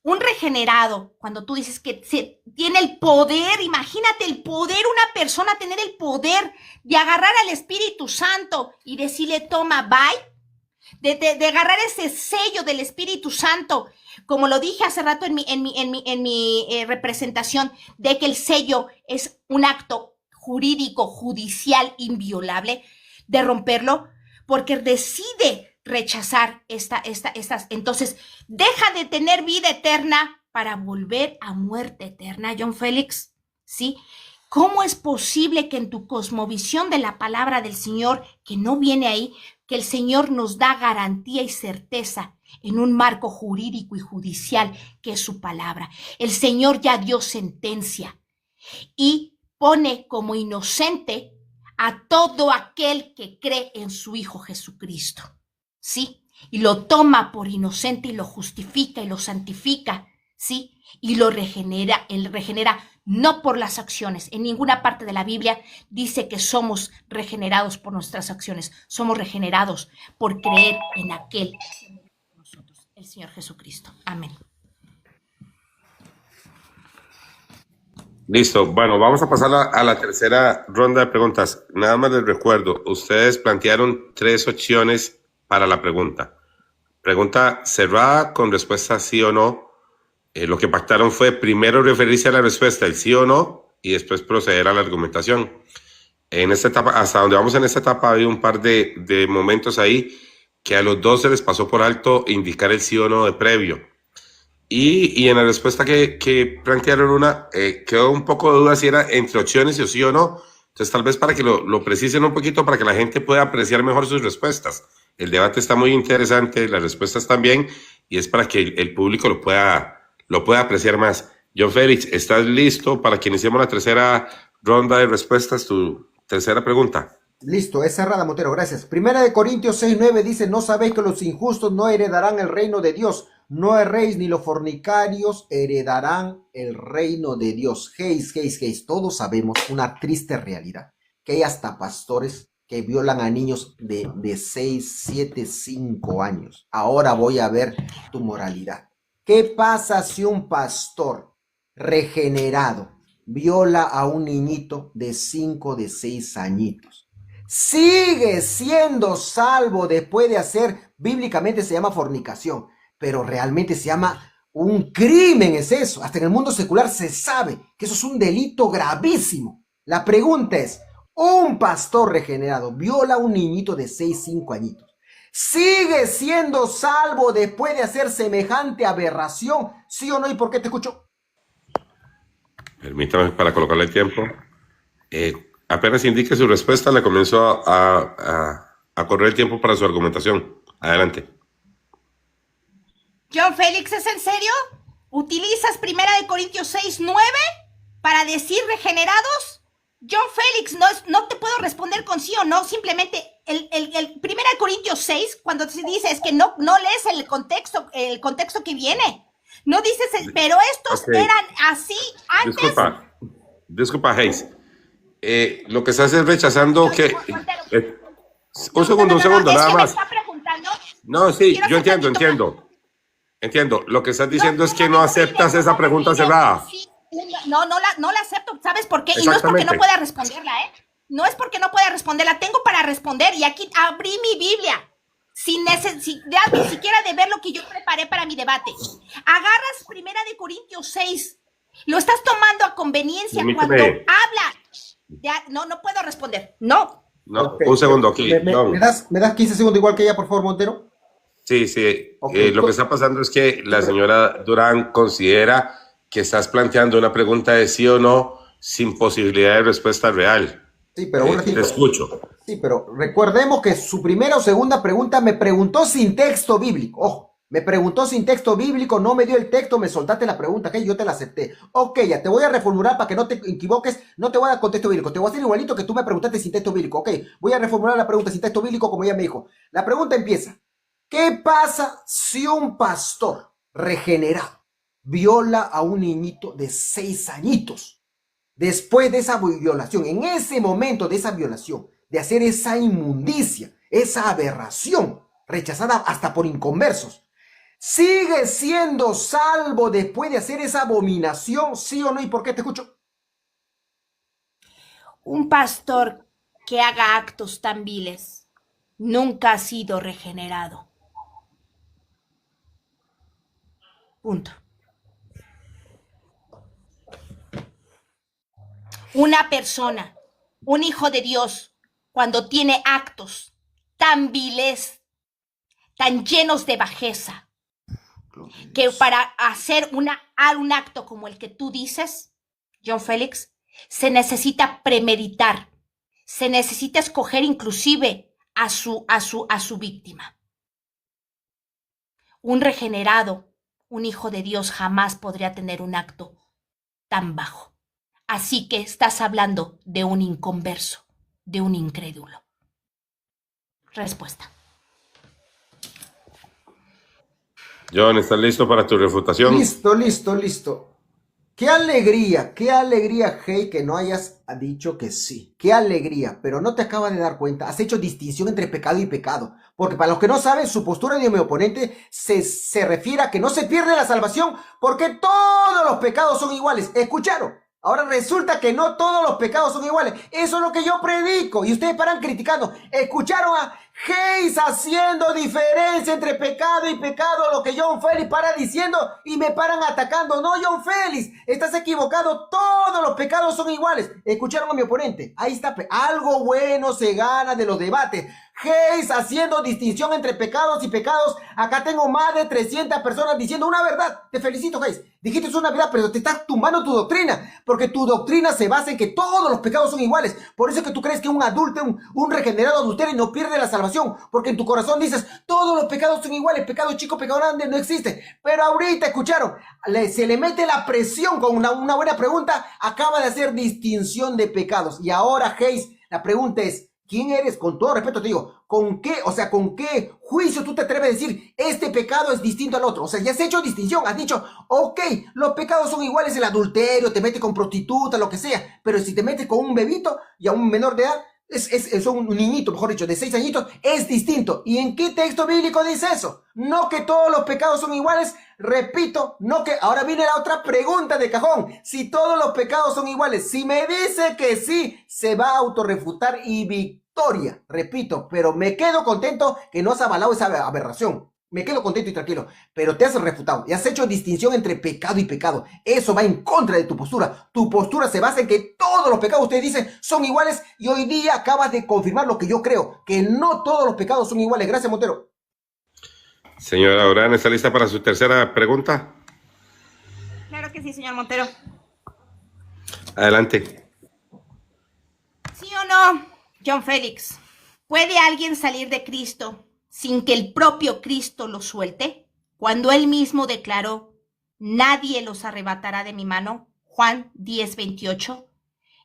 un regenerado, cuando tú dices que tiene el poder, imagínate el poder, una persona tener el poder de agarrar al Espíritu Santo y decirle, toma, bye. De agarrar ese sello del Espíritu Santo, como lo dije hace rato en mi representación, de que el sello es un acto jurídico, judicial, inviolable, de romperlo, porque decide rechazar estas. Entonces, deja de tener vida eterna para volver a muerte eterna, John Félix, ¿sí? ¿Cómo es posible que en tu cosmovisión de la palabra del Señor, que no viene ahí, que el Señor nos da garantía y certeza en un marco jurídico y judicial que es su palabra? El Señor ya dio sentencia y pone como inocente a todo aquel que cree en su Hijo Jesucristo, ¿sí? Y lo toma por inocente y lo justifica y lo santifica, ¿sí? Y lo regenera, él regenera no por las acciones. En ninguna parte de la Biblia dice que somos regenerados por nuestras acciones. Somos regenerados por creer en aquel que murió por nosotros, el Señor Jesucristo. Amén. Listo. Bueno, vamos a pasar a la tercera ronda de preguntas. Nada más les recuerdo, ustedes plantearon 3 opciones para la pregunta. Pregunta cerrada con respuesta sí o no. Lo que pactaron fue primero referirse a la respuesta, el sí o no, y después proceder a la argumentación. En esta etapa, hasta donde vamos en esta etapa, hay un par de momentos ahí que a los dos se les pasó por alto indicar el sí o no de previo. Y en la respuesta que plantearon quedó un poco de duda si era entre opciones y o sí o no. Entonces tal vez para que lo precisen un poquito, para que la gente pueda apreciar mejor sus respuestas. El debate está muy interesante, las respuestas también, y es para que el público lo pueda apreciar más. John Félix, ¿estás listo para que iniciemos la tercera ronda de respuestas? Tu tercera pregunta. Listo, es cerrada, Montero, gracias. Primera de Corintios 6:9 dice, ¿no sabéis que los injustos no heredarán el reino de Dios? No erréis, ni los fornicarios heredarán el reino de Dios. Geis. Todos sabemos una triste realidad, que hay hasta pastores que violan a niños de 6, 7, 5 años. Ahora voy a ver tu moralidad. ¿Qué pasa si un pastor regenerado viola a un niñito de 5, de 6 añitos? Sigue siendo salvo después de hacer, bíblicamente se llama fornicación, pero realmente se llama un crimen, es eso. Hasta en el mundo secular se sabe que eso es un delito gravísimo. La pregunta es, un pastor regenerado viola a un niñito de 6, 5 añitos. ¿Sigue siendo salvo después de hacer semejante aberración? ¿Sí o no? ¿Y por qué te escucho? Permítame para colocarle el tiempo. Apenas indique su respuesta, le comienzo a correr el tiempo para su argumentación. Adelante. John Félix, ¿es en serio? ¿Utilizas 1 Corintios 6:9 para decir regenerados? John Félix, no te puedo responder con sí o no, simplemente el 1 Corintios 6, cuando se dice es que no lees el contexto que viene. No dices, pero estos eran así antes. Disculpa, Hayes. Lo que estás es rechazando que... un segundo, nada más. No, sí, yo entiendo. Lo que estás diciendo es que no aceptas esa pregunta cerrada. No la acepto, ¿sabes por qué? Y no es porque no pueda responderla, No es porque no pueda responderla, tengo para responder y aquí abrí mi Biblia. Sin necesidad ni siquiera de ver lo que yo preparé para mi debate. Agarras 1 Corintios 6, lo estás tomando a conveniencia. Permíteme. Cuando habla. Ya, no puedo responder. No. Okay. Un segundo aquí. ¿Me das 15 segundos igual que ella, por favor, Montero? Sí. Okay. Lo que está pasando es que la señora Durán considera que estás planteando una pregunta de sí o no sin posibilidad de respuesta real. Sí, pero un ratito. Te escucho. Sí, pero recordemos que su primera o segunda pregunta me preguntó sin texto bíblico. Ojo, me preguntó sin texto bíblico, no me dio el texto, me soltaste la pregunta, que yo te la acepté. Ok, ya te voy a reformular para que no te equivoques, no te voy a dar contexto bíblico, te voy a hacer igualito que tú me preguntaste sin texto bíblico. Ok, voy a reformular la pregunta sin texto bíblico como ella me dijo. La pregunta empieza, ¿qué pasa si un pastor regenerado viola a un niñito de 6 añitos? Después de esa violación, en ese momento de esa violación, de hacer esa inmundicia, esa aberración, rechazada hasta por inconversos, ¿sigue siendo salvo después de hacer esa abominación? ¿Sí o no? ¿Y por qué te escucho? Un pastor que haga actos tan viles nunca ha sido regenerado. Punto. Una persona, un hijo de Dios, cuando tiene actos tan viles, tan llenos de bajeza, que para hacer un acto como el que tú dices, John Félix, se necesita premeditar, se necesita escoger inclusive a su víctima. Un regenerado, un hijo de Dios jamás podría tener un acto tan bajo. Así que estás hablando de un inconverso, de un incrédulo. Respuesta. John, ¿estás listo para tu refutación? Listo. Qué alegría, Hey, que no hayas dicho que sí. Qué alegría, pero no te acabas de dar cuenta. Has hecho distinción entre pecado y pecado. Porque para los que no saben, su postura de mi oponente se refiere a que no se pierde la salvación porque todos los pecados son iguales. ¿Escucharon? Ahora resulta que no todos los pecados son iguales. Eso es lo que yo predico. Y ustedes paran criticando. ¿Escucharon a Hayes haciendo diferencia entre pecado y pecado? Lo que John Félix para diciendo y me paran atacando. No, John Félix, estás equivocado. Todos los pecados son iguales. ¿Escucharon a mi oponente? Ahí está. Algo bueno se gana de los debates. Hayes haciendo distinción entre pecados y pecados. Acá tengo más de 300 personas diciendo una verdad. Te felicito, Hayes. Dijiste una verdad, pero te estás tumbando tu doctrina. Porque tu doctrina se basa en que todos los pecados son iguales. Por eso es que tú crees que un adúltero, un regenerado adulterio no pierde la salvación. Porque en tu corazón dices, todos los pecados son iguales. Pecado chico, pecado grande no existe. Pero ahorita, escucharon, se le mete la presión con una buena pregunta. Acaba de hacer distinción de pecados. Y ahora, Hayes, la pregunta es, ¿quién eres? Con todo respeto te digo, ¿con qué juicio tú te atreves a decir, este pecado es distinto al otro? O sea, ya has hecho distinción, has dicho, ok, los pecados son iguales, el adulterio, te metes con prostituta, lo que sea, pero si te metes con un bebito y a un menor de edad, son un niñito, mejor dicho, de 6 añitos, es distinto. ¿Y en qué texto bíblico dice eso? No que todos los pecados son iguales, repito, no que... Ahora viene la otra pregunta de cajón. Si todos los pecados son iguales, si me dice que sí, se va a autorrefutar y victoria. Repito, pero me quedo contento que no has avalado esa aberración. Me quedo contento y tranquilo, pero te has refutado y has hecho distinción entre pecado y pecado. Eso va en contra de tu postura. Tu postura se basa en que todos los pecados, ustedes dicen, son iguales y hoy día acabas de confirmar lo que yo creo, que no todos los pecados son iguales. Gracias, Montero. Señora Orán, ¿está lista para su tercera pregunta? Claro que sí, señor Montero. Adelante. ¿Sí o no, John Félix? ¿Puede alguien salir de Cristo sin que el propio Cristo lo suelte? Cuando él mismo declaró, nadie los arrebatará de mi mano, Juan 10:28.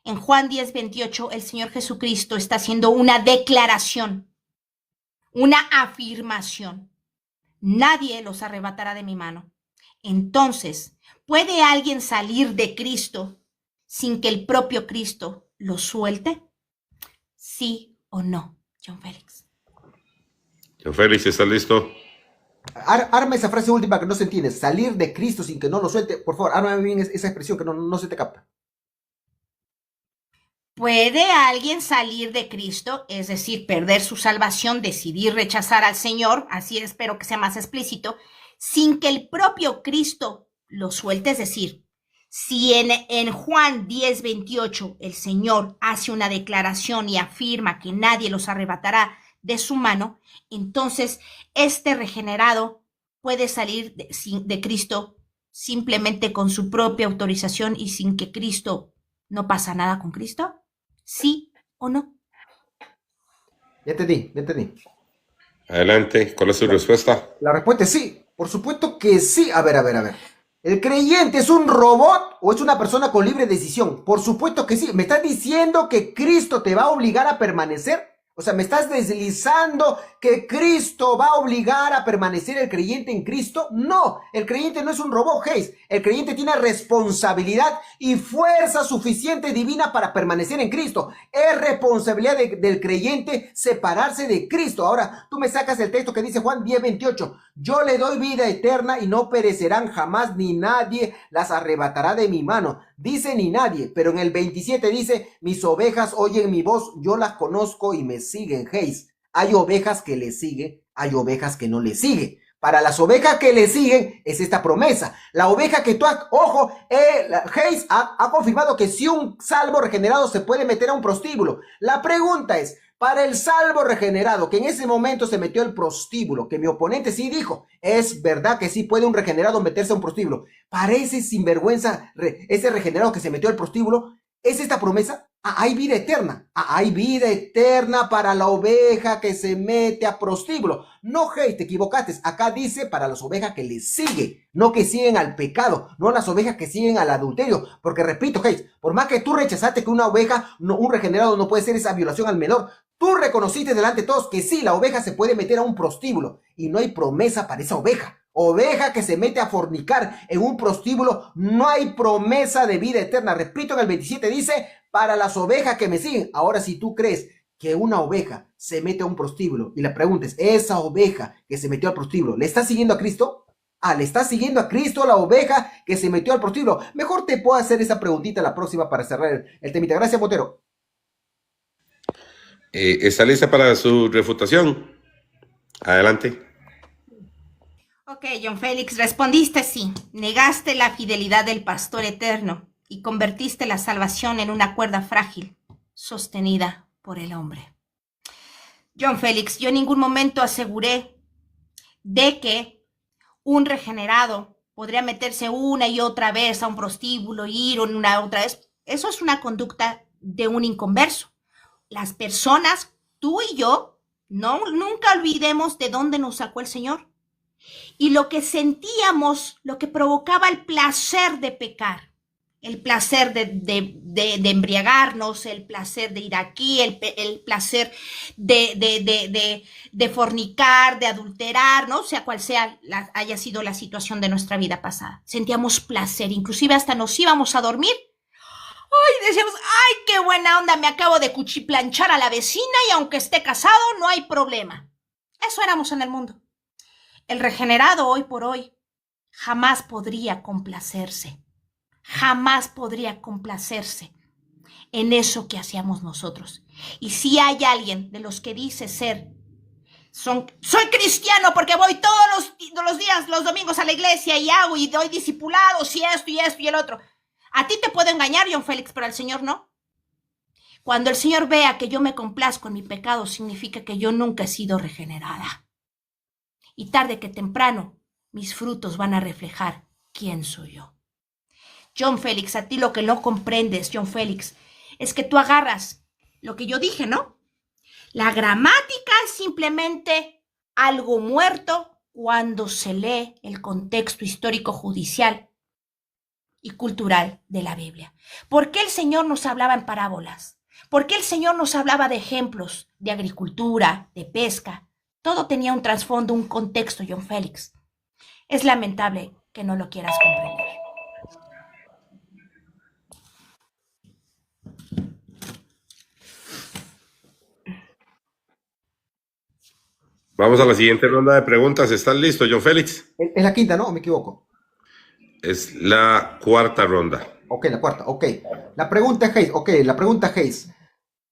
En Juan 10:28 el Señor Jesucristo está haciendo una declaración, una afirmación. Nadie los arrebatará de mi mano. Entonces, ¿puede alguien salir de Cristo sin que el propio Cristo lo suelte? ¿Sí o no, John Félix? John Félix, ¿estás listo? Arma esa frase última que no se entiende. Salir de Cristo sin que no lo suelte. Por favor, ármame bien esa expresión que no se te capta. ¿Puede alguien salir de Cristo, es decir, perder su salvación, decidir rechazar al Señor, así espero que sea más explícito, sin que el propio Cristo lo suelte? Es decir, si en Juan 10:28 el Señor hace una declaración y afirma que nadie los arrebatará de su mano, entonces este regenerado puede salir de Cristo simplemente con su propia autorización y sin que Cristo, no pasa nada con Cristo. ¿Sí o no? Ya entendí. Adelante, ¿cuál es su respuesta? La respuesta es sí, por supuesto que sí. A ver. ¿El creyente es un robot o es una persona con libre decisión? Por supuesto que sí. ¿Me estás diciendo que Cristo te va a obligar a permanecer? O sea, ¿me estás deslizando que Cristo va a obligar a permanecer el creyente en Cristo? No, el creyente no es un robot, Hayes. El creyente tiene responsabilidad y fuerza suficiente divina para permanecer en Cristo. Es responsabilidad del creyente separarse de Cristo. Ahora, tú me sacas el texto que dice Juan 10:28. Yo le doy vida eterna y no perecerán jamás, ni nadie las arrebatará de mi mano. Dice ni nadie, pero en el 27 dice, mis ovejas oyen mi voz, yo las conozco y me siguen. Hayes, hay ovejas que le siguen, hay ovejas que no le siguen. Para las ovejas que le siguen es esta promesa. La oveja que tú has... Ojo, Hayes ha confirmado que si un salvo regenerado se puede meter a un prostíbulo. La pregunta es, Para el salvo regenerado, que en ese momento se metió el prostíbulo, que mi oponente sí dijo, es verdad que sí puede un regenerado meterse a un prostíbulo. Para ese sinvergüenza, ese regenerado que se metió al prostíbulo, ¿es esta promesa? Hay vida eterna. Hay vida eterna para la oveja que se mete a prostíbulo. No, hey, te equivocaste. Acá dice para las ovejas que le siguen, no que siguen al pecado, no las ovejas que siguen al adulterio. Porque repito, hey, por más que tú rechazaste que una oveja, un regenerado no puede ser esa violación al menor, tú reconociste delante de todos que sí, la oveja se puede meter a un prostíbulo y no hay promesa para esa oveja. Oveja que se mete a fornicar en un prostíbulo, no hay promesa de vida eterna. Repito, en el 27 dice, para las ovejas que me siguen. Ahora, si tú crees que una oveja se mete a un prostíbulo y le preguntes, esa oveja que se metió al prostíbulo, ¿le está siguiendo a Cristo? ¿Le está siguiendo a Cristo la oveja que se metió al prostíbulo? Mejor te puedo hacer esa preguntita la próxima para cerrar el temita. Gracias, Montero. ¿Está lista para su refutación? Adelante. Ok, John Félix, respondiste sí. Negaste la fidelidad del pastor eterno y convertiste la salvación en una cuerda frágil, sostenida por el hombre. John Félix, yo en ningún momento aseguré de que un regenerado podría meterse una y otra vez a un prostíbulo, ir una otra vez. Eso es una conducta de un inconverso. Las personas, tú y yo, nunca olvidemos de dónde nos sacó el Señor. Y lo que sentíamos, lo que provocaba el placer de pecar, el placer de embriagarnos, el placer de ir aquí, el placer de fornicar, de adulterar, ¿no? Sea cual sea haya sido la situación de nuestra vida pasada. Sentíamos placer, inclusive hasta nos íbamos a dormir. Ay, decíamos, ay, qué buena onda, me acabo de cuchiplanchar a la vecina y aunque esté casado, no hay problema. Eso éramos en el mundo. El regenerado hoy por hoy jamás podría complacerse en eso que hacíamos nosotros. Y si hay alguien de los que dice ser, soy cristiano porque voy todos los días, los domingos a la iglesia y hago y doy discipulados y esto y el otro. A ti te puedo engañar, John Félix, pero al Señor no. Cuando el Señor vea que yo me complazco en mi pecado, significa que yo nunca he sido regenerada. Y tarde que temprano, mis frutos van a reflejar quién soy yo. John Félix, a ti lo que no comprendes, John Félix, es que tú agarras lo que yo dije, ¿no? La gramática es simplemente algo muerto cuando se lee el contexto histórico judicial y cultural de la Biblia. ¿Por qué el Señor nos hablaba en parábolas? ¿Por qué el Señor nos hablaba de ejemplos de agricultura, de pesca? Todo tenía un trasfondo, un contexto, John Félix. Es lamentable que no lo quieras comprender. Vamos a la siguiente ronda de preguntas. ¿Estás listo, John Félix? Es la quinta, ¿no? ¿O me equivoco? Es la cuarta ronda. Ok, la cuarta, ok. La pregunta Hayes.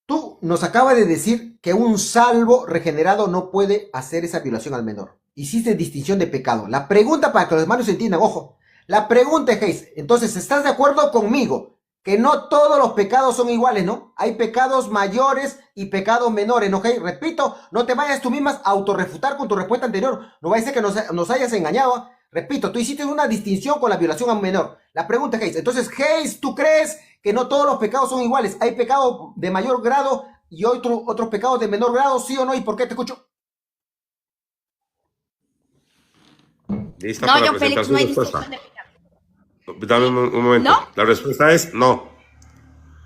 Tú nos acabas de decir que un salvo regenerado no puede hacer esa violación al menor. Hiciste distinción de pecado. La pregunta, para que los hermanos entiendan, ojo. La pregunta es, entonces, ¿estás de acuerdo conmigo que no todos los pecados son iguales, ¿no? Hay pecados mayores y pecados menores, ¿no? Okay, repito, no te vayas tú mismas a autorrefutar con tu respuesta anterior. No vaya a ser que nos hayas engañado. Repito, tú hiciste una distinción con la violación a un menor. La pregunta es, entonces, Hayes, ¿tú crees que no todos los pecados son iguales? ¿Hay pecados de mayor grado y otros pecados de menor grado, sí o no? ¿Y por qué te escucho? ¿Lista para presentar su respuesta? Dame un momento. ¿No? La respuesta es no.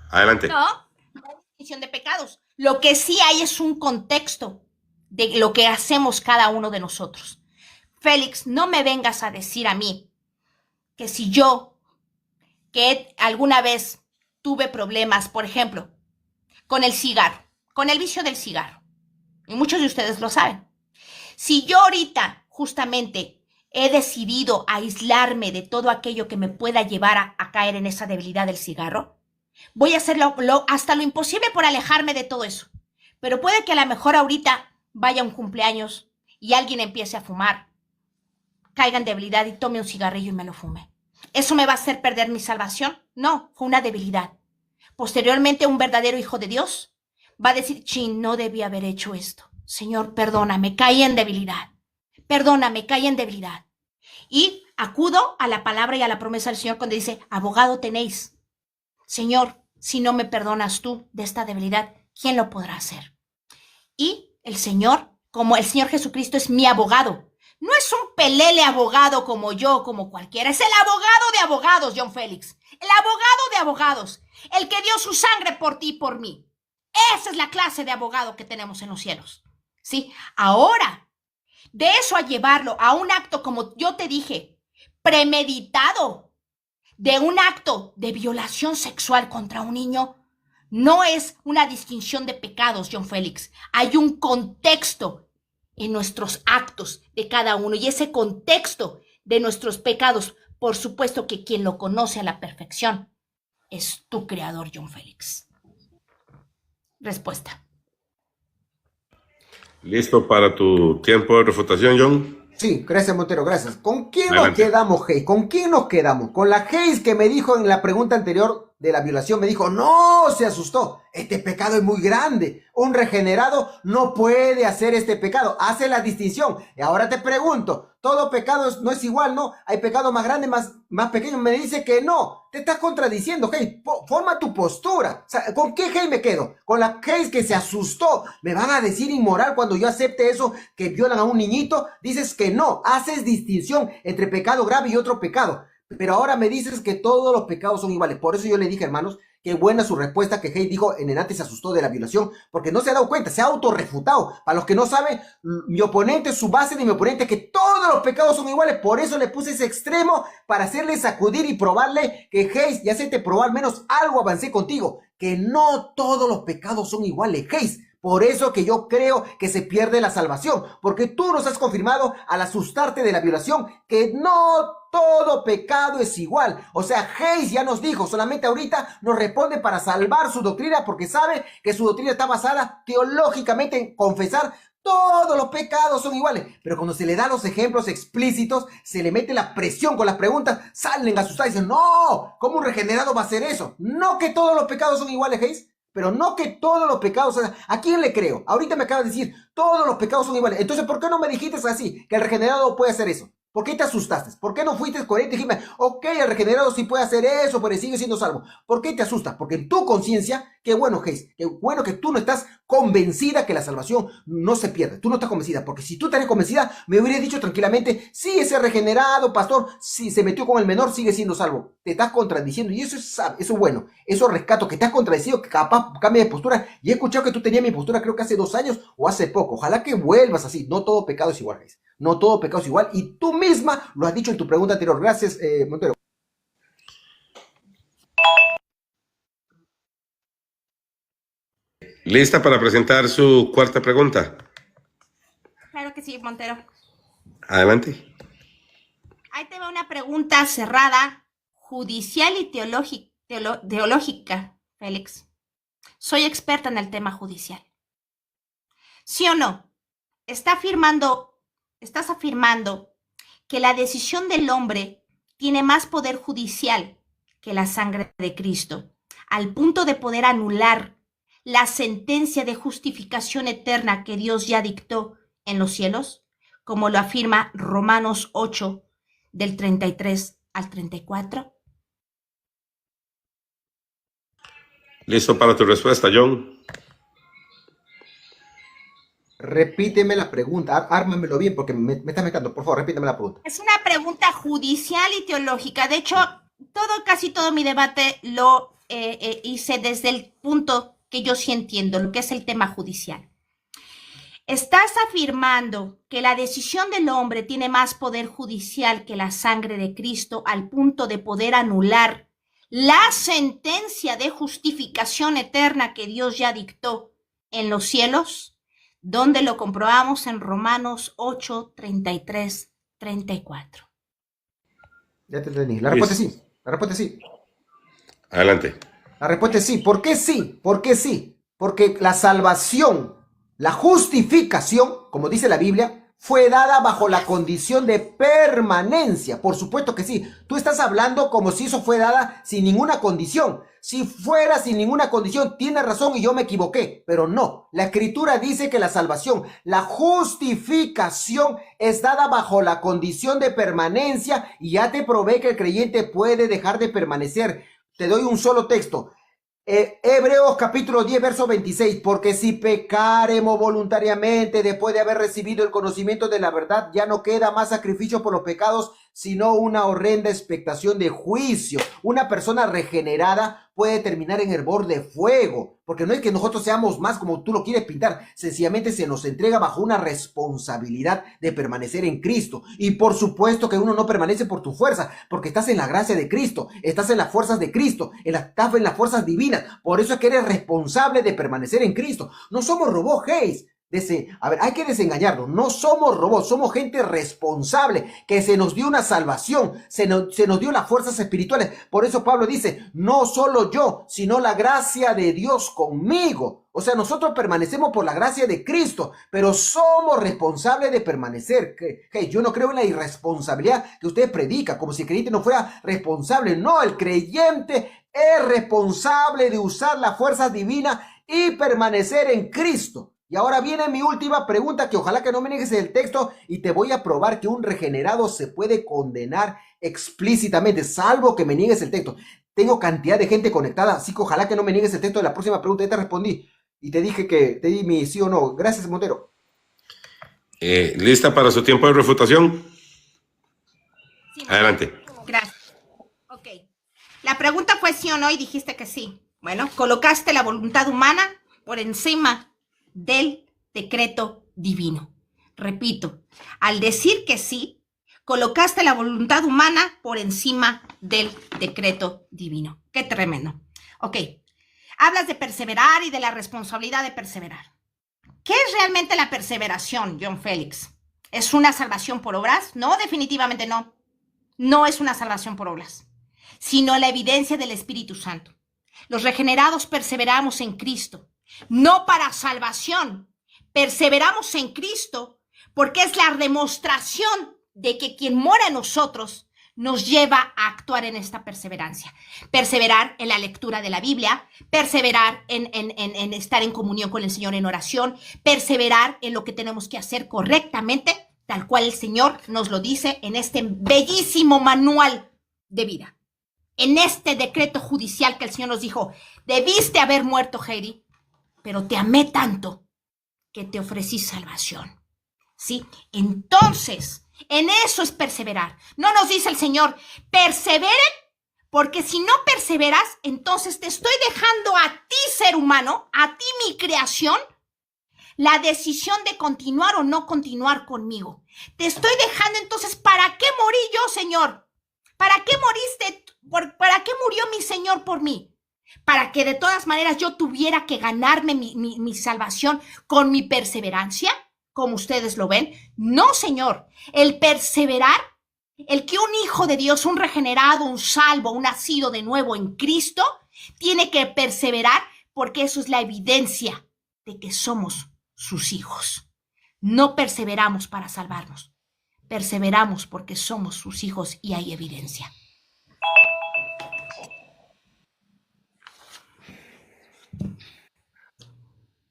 Adelante. No hay distinción de pecados. Lo que sí hay es un contexto de lo que hacemos cada uno de nosotros. Félix, no me vengas a decir a mí que si yo, que alguna vez tuve problemas, por ejemplo, con el cigarro, con el vicio del cigarro, y muchos de ustedes lo saben. Si yo ahorita justamente he decidido aislarme de todo aquello que me pueda llevar a caer en esa debilidad del cigarro, voy a hacer hasta lo imposible por alejarme de todo eso. Pero puede que a lo mejor ahorita vaya un cumpleaños y alguien empiece a fumar, caiga en debilidad y tome un cigarrillo y me lo fume. ¿Eso me va a hacer perder mi salvación? No, fue una debilidad. Posteriormente, un verdadero hijo de Dios va a decir, chin, no debí haber hecho esto. Señor, perdóname, caí en debilidad. Perdóname, caí en debilidad. Y acudo a la palabra y a la promesa del Señor cuando dice, abogado tenéis. Señor, si no me perdonas tú de esta debilidad, ¿quién lo podrá hacer? Y el Señor, como el Señor Jesucristo es mi abogado, no es un pelele abogado como yo, como cualquiera, es el abogado de abogados, John Félix, el abogado de abogados, el que dio su sangre por ti y por mí. Esa es la clase de abogado que tenemos en los cielos. ¿Sí? Ahora, de eso a llevarlo a un acto, como yo te dije, premeditado, de un acto de violación sexual contra un niño, no es una distinción de pecados, John Félix. Hay un contexto en nuestros actos de cada uno y ese contexto de nuestros pecados, por supuesto que quien lo conoce a la perfección es tu creador, John Félix. Respuesta. ¿Listo para tu tiempo de refutación, John? Sí, gracias Montero, gracias. ¿Con quién Adelante. nos quedamos, Hayes? ¿Con quién nos quedamos? Con la Hayes que me dijo en la pregunta anterior de la violación, me dijo, no, se asustó, este pecado es muy grande, un regenerado no puede hacer este pecado, hace la distinción. Y ahora te pregunto, todo pecado no es igual, ¿no? Hay pecados más grandes, más pequeños. Me dice que no, te estás contradiciendo, Hayes, forma tu postura. O sea, ¿con qué Hayes me quedo? Con la Hayes que se asustó. ¿Me van a decir inmoral cuando yo acepte eso, que violan a un niñito? Dices que no, haces distinción entre pecado grave y otro pecado. Pero ahora me dices que todos los pecados son iguales. Por eso yo le dije, hermanos, qué buena su respuesta, que Hayes dijo en antes se asustó de la violación, porque no se ha dado cuenta, se ha autorrefutado. Para los que no saben, mi oponente, su base de mi oponente, que todos los pecados son iguales. Por eso le puse ese extremo para hacerle sacudir y probarle que Hayes, ya sé te probó al menos algo, avancé contigo, que no todos los pecados son iguales, Hayes. Por eso que yo creo que se pierde la salvación, porque tú nos has confirmado al asustarte de la violación que no todo pecado es igual. O sea, Hayes ya nos dijo, solamente ahorita nos responde para salvar su doctrina, porque sabe que su doctrina está basada teológicamente en confesar todos los pecados son iguales. Pero cuando se le da los ejemplos explícitos, se le mete la presión con las preguntas, salen asustados y dicen, no, ¿cómo un regenerado va a hacer eso? No que todos los pecados son iguales, Hayes. Pero no que todos los pecados, ¿a quién le creo? Ahorita me acabas de decir, todos los pecados son iguales. Entonces, ¿por qué no me dijiste así? Que el regenerado puede hacer eso. ¿Por qué te asustaste? ¿Por qué no fuiste coherente y dijiste, ok, el regenerado sí puede hacer eso, pero sigue siendo salvo? ¿Por qué te asustas? Porque en tu conciencia, qué bueno, Hayes, qué bueno que tú no estás convencida que la salvación no se pierde. Tú no estás convencida, porque si tú estás convencida, me hubieras dicho tranquilamente, sí, ese regenerado, pastor, si se metió con el menor, sigue siendo salvo. Te estás contradiciendo y eso es bueno. Eso rescato, que te has contradecido, que capaz cambie de postura. Y he escuchado que tú tenías mi postura, creo que hace 2 años o hace poco. Ojalá que vuelvas así. No todo pecado es igual, Hayes. No todo pecado es igual. Y tú misma lo has dicho en tu pregunta anterior. Gracias, Montero. ¿Lista para presentar su cuarta pregunta? Claro que sí, Montero. Adelante. Ahí te va una pregunta cerrada, judicial y teológica, Félix. Soy experta en el tema judicial. ¿Sí o no? Estás afirmando que la decisión del hombre tiene más poder judicial que la sangre de Cristo, al punto de poder anular la sentencia de justificación eterna que Dios ya dictó en los cielos, como lo afirma Romanos 8, del 33 al 34. ¿Listo para tu respuesta, John? Repíteme la pregunta, ármamelo bien porque me estás mezclando. Por favor, repíteme la pregunta. Es una pregunta judicial y teológica. De hecho, casi todo mi debate lo hice desde el punto que yo sí entiendo, lo que es el tema judicial. Estás afirmando que la decisión del hombre tiene más poder judicial que la sangre de Cristo, al punto de poder anular la sentencia de justificación eterna que Dios ya dictó en los cielos, donde lo comprobamos en Romanos 8, 33, 34. Ya te entendí. La respuesta es sí. La respuesta es sí. Adelante. La respuesta es sí. ¿Por qué sí? ¿Por qué sí? Porque la salvación, la justificación, como dice la Biblia, fue dada bajo la condición de permanencia. Por supuesto que sí. Tú estás hablando como si eso fue dada sin ninguna condición. Si fuera sin ninguna condición, tienes razón y yo me equivoqué. Pero no. La Escritura dice que la salvación, la justificación es dada bajo la condición de permanencia, y ya te probé que el creyente puede dejar de permanecer. Te doy un solo texto. Hebreos capítulo 10, verso 26, porque si pecaremos voluntariamente después de haber recibido el conocimiento de la verdad, ya no queda más sacrificio por los pecados, sino una horrenda expectación de juicio. Una persona regenerada puede terminar en hervor de fuego, porque no es que nosotros seamos más como tú lo quieres pintar, sencillamente se nos entrega bajo una responsabilidad de permanecer en Cristo. Y por supuesto que uno no permanece por tu fuerza, porque estás en la gracia de Cristo, estás en las fuerzas de Cristo, estás en las fuerzas divinas. Por eso es que eres responsable de permanecer en Cristo. No somos robots, Hayes. A ver, hay que desengañarnos. No somos robots, somos gente responsable, que se nos dio una salvación, se nos dio las fuerzas espirituales. Por eso Pablo dice, no solo yo, sino la gracia de Dios conmigo. O sea, nosotros permanecemos por la gracia de Cristo, pero somos responsables de permanecer. Hey, yo no creo en la irresponsabilidad que usted predica, como si el creyente no fuera responsable. No, el creyente es responsable de usar las fuerzas divinas y permanecer en Cristo. Y ahora viene mi última pregunta, que ojalá que no me niegues el texto, y te voy a probar que un regenerado se puede condenar explícitamente, salvo que me niegues el texto. Tengo cantidad de gente conectada, así que ojalá que no me niegues el texto de la próxima pregunta. Ya te respondí y te dije que te di mi sí o no. Gracias, Montero. ¿Lista para su tiempo de refutación? Sí, Adelante. Gracias. Ok. La pregunta fue sí o no y dijiste que sí. Bueno, colocaste la voluntad humana por encima del decreto divino. Repito, al decir que sí, colocaste la voluntad humana por encima del decreto divino. Qué tremendo. Ok, hablas de perseverar y de la responsabilidad de perseverar. ¿Qué es realmente la perseveración, John Félix? ¿Es una salvación por obras? No, definitivamente no. No es una salvación por obras, sino la evidencia del Espíritu Santo. Los regenerados perseveramos en Cristo. No para salvación, perseveramos en Cristo porque es la demostración de que quien mora en nosotros nos lleva a actuar en esta perseverancia. Perseverar en la lectura de la Biblia, perseverar en estar en comunión con el Señor en oración, perseverar en lo que tenemos que hacer correctamente, tal cual el Señor nos lo dice en este bellísimo manual de vida. En este decreto judicial que el Señor nos dijo, debiste haber muerto, Heidi, pero te amé tanto que te ofrecí salvación. ¿Sí? Entonces, en eso es perseverar. No nos dice el Señor, perseveren, porque si no perseveras, entonces te estoy dejando a ti, ser humano, a ti, mi creación, la decisión de continuar o no continuar conmigo. Te estoy dejando, entonces, ¿para qué morí yo, Señor? ¿Para qué moriste? ¿Para qué murió mi Señor por mí? Para que de todas maneras yo tuviera que ganarme mi salvación con mi perseverancia, como ustedes lo ven. No, Señor. El perseverar, el que un hijo de Dios, un regenerado, un salvo, un nacido de nuevo en Cristo, tiene que perseverar porque eso es la evidencia de que somos sus hijos. No perseveramos para salvarnos. Perseveramos porque somos sus hijos y hay evidencia.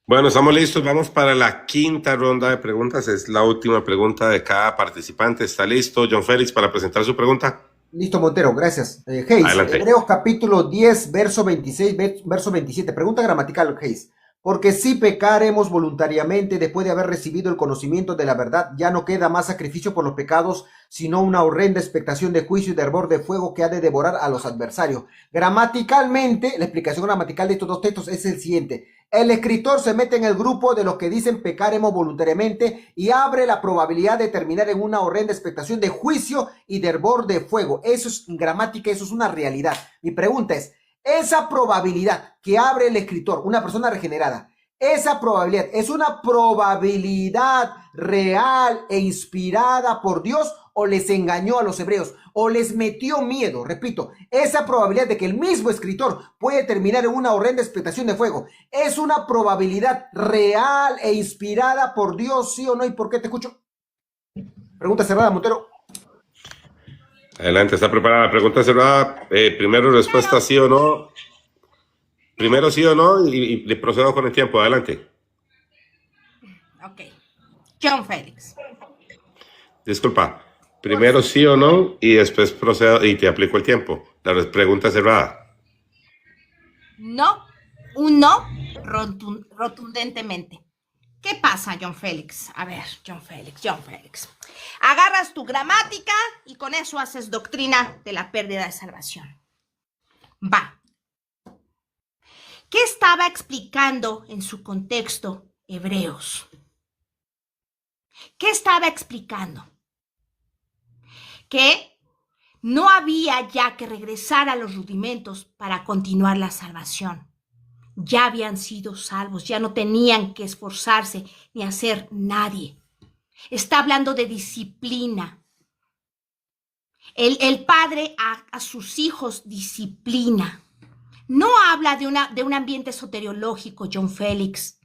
Bueno, estamos listos. Vamos para la quinta ronda de preguntas. Es la última pregunta de cada participante. ¿Está listo, John Félix, para presentar su pregunta? Listo, Montero, gracias. Hayes, Hebreos capítulo 10, verso 26, verso 27. Pregunta gramatical, Hayes. Porque si pecaremos voluntariamente después de haber recibido el conocimiento de la verdad, ya no queda más sacrificio por los pecados, sino una horrenda expectación de juicio y de hervor de fuego que ha de devorar a los adversarios. Gramaticalmente, la explicación gramatical de estos dos textos es el siguiente. El escritor se mete en el grupo de los que dicen pecaremos voluntariamente y abre la probabilidad de terminar en una horrenda expectación de juicio y de hervor de fuego. Eso es gramática, eso es una realidad. Mi pregunta es, esa probabilidad que abre el escritor, una persona regenerada, esa probabilidad es una probabilidad real e inspirada por Dios, o les engañó a los hebreos, o les metió miedo. Repito, esa probabilidad de que el mismo escritor puede terminar en una horrenda expectación de fuego, ¿es una probabilidad real e inspirada por Dios, sí o no? ¿Y por qué te escucho? Pregunta cerrada, Montero. Adelante, está preparada la pregunta cerrada. Primero respuesta sí o no. Primero sí o no y le procedo con el tiempo. Adelante. Ok. John Félix. Disculpa. Primero sí o no y después procedo y te aplico el tiempo. La pregunta cerrada. No. Un no rotundentemente. ¿Qué pasa, John Félix? A ver, John Félix. Agarras tu gramática y con eso haces doctrina de la pérdida de salvación. Va. ¿Qué estaba explicando en su contexto Hebreos? ¿Qué estaba explicando? Que no había ya que regresar a los rudimentos para continuar la salvación. Ya habían sido salvos, ya no tenían que esforzarse ni hacer nadie. Está hablando de disciplina. El padre a sus hijos disciplina. No habla de un ambiente soteriológico, John Félix.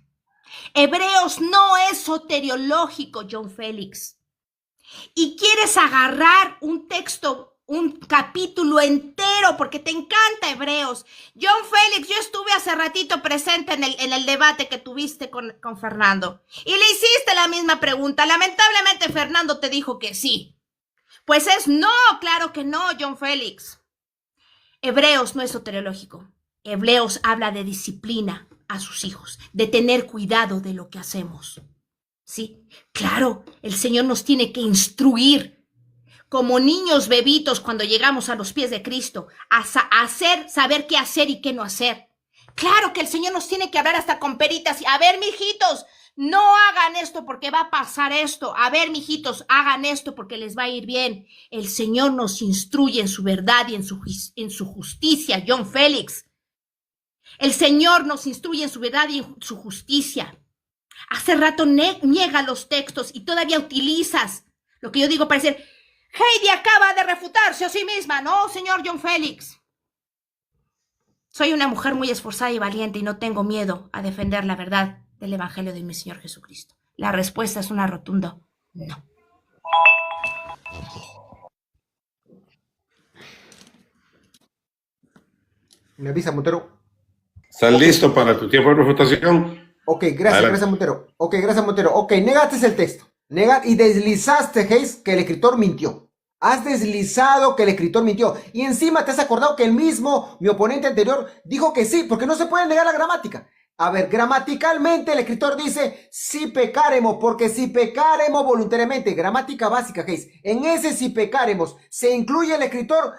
Hebreos no es soteriológico, John Félix. Y quieres agarrar un texto, un capítulo entero, porque te encanta Hebreos. John Félix, yo estuve hace ratito presente en el debate que tuviste con Fernando. Y le hiciste la misma pregunta. Lamentablemente Fernando te dijo que sí. Pues es no, claro que no, John Félix. Hebreos no es soteriológico. Hebreos habla de disciplina a sus hijos, de tener cuidado de lo que hacemos. Sí, claro, el Señor nos tiene que instruir como niños bebitos cuando llegamos a los pies de Cristo, saber qué hacer y qué no hacer. Claro que el Señor nos tiene que hablar hasta con peritas. A ver, mijitos, no hagan esto porque va a pasar esto. A ver, mijitos, hagan esto porque les va a ir bien. El Señor nos instruye en su verdad y en su justicia, John Félix. El Señor nos instruye en su verdad y en su justicia. Hace rato niega los textos y todavía utilizas lo que yo digo para decir, Heidi acaba de refutarse a sí misma. No, señor John Félix. Soy una mujer muy esforzada y valiente y no tengo miedo a defender la verdad del Evangelio de mi Señor Jesucristo. La respuesta es una rotunda no. Me avisa, Montero. ¿Estás listo para tu tiempo de refutación? Ok, gracias, Montero. Ok, gracias, Montero. Ok, negaste el texto. Y deslizaste, Hayes, que el escritor mintió. Has deslizado que el escritor mintió. Y encima te has acordado que mi oponente anterior, dijo que sí, porque no se puede negar la gramática. A ver, gramaticalmente el escritor dice si pecaremos, porque si pecaremos voluntariamente, gramática básica, Hayes. En ese si pecaremos, se incluye el escritor.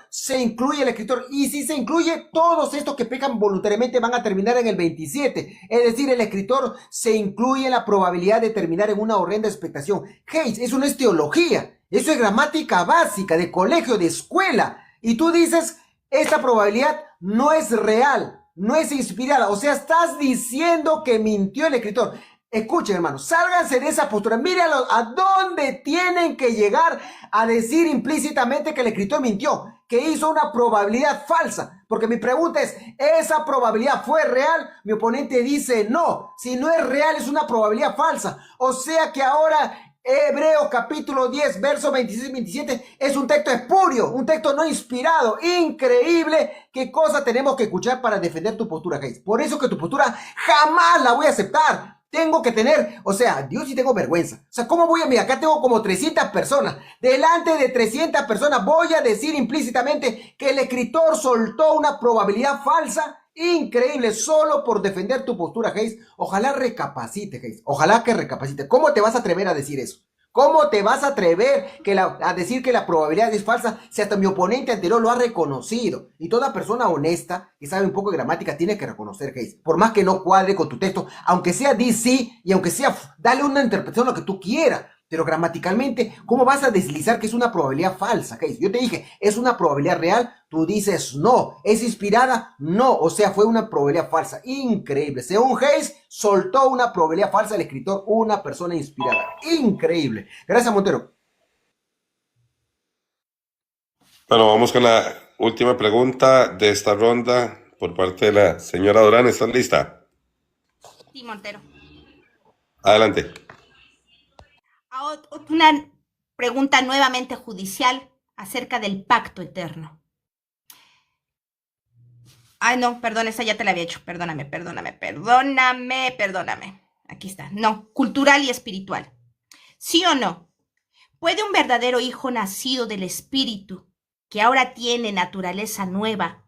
Y si se incluye, todos estos que pecan voluntariamente van a terminar en el 27. Es decir, el escritor se incluye en la probabilidad de terminar en una horrenda expectación. Hayes, eso no es teología. Eso es gramática básica, de colegio, de escuela. Y tú dices, esta probabilidad no es real, no es inspirada. O sea, estás diciendo que mintió el escritor. Escuchen, hermanos, sálganse de esa postura. Mírenlo, a dónde tienen que llegar a decir implícitamente que el escritor mintió, que hizo una probabilidad falsa. Porque mi pregunta es, ¿esa probabilidad fue real? Mi oponente dice no. Si no es real, es una probabilidad falsa. O sea que ahora Hebreos capítulo 10, versos 26 y 27 es un texto espurio, un texto no inspirado. Increíble. ¿Qué cosa tenemos que escuchar para defender tu postura, Hayes? Por eso que tu postura jamás la voy a aceptar. Tengo que tener, o sea, Dios, sí tengo vergüenza. O sea, ¿cómo voy a, mira, acá tengo como 300 personas. Delante de 300 personas voy a decir implícitamente que el escritor soltó una probabilidad falsa? Increíble, solo por defender tu postura, Hayes. Ojalá recapacite, Hayes. Ojalá que recapacite. ¿Cómo te vas a atrever a decir eso? ¿Cómo te vas a atrever a decir que la probabilidad es falsa si hasta mi oponente anterior lo ha reconocido? Y toda persona honesta que sabe un poco de gramática tiene que reconocer, Hayes. Por más que no cuadre con tu texto, aunque sea DC y aunque sea, dale una interpretación a lo que tú quieras. Pero gramaticalmente, ¿cómo vas a deslizar que es una probabilidad falsa, Hayes? Yo te dije, ¿es una probabilidad real? Tú dices no. ¿Es inspirada? No. O sea, fue una probabilidad falsa. Increíble. Según Hayes, soltó una probabilidad falsa el escritor, una persona inspirada. Increíble. Gracias, Montero. Bueno, vamos con la última pregunta de esta ronda por parte de la señora Durán. ¿Estás lista? Sí, Montero. Adelante. Una pregunta nuevamente judicial acerca del pacto eterno. Ay, no, perdón, esa ya te la había hecho. Perdóname. Aquí está. No, cultural y espiritual. ¿Sí o no? ¿Puede un verdadero hijo nacido del Espíritu, que ahora tiene naturaleza nueva,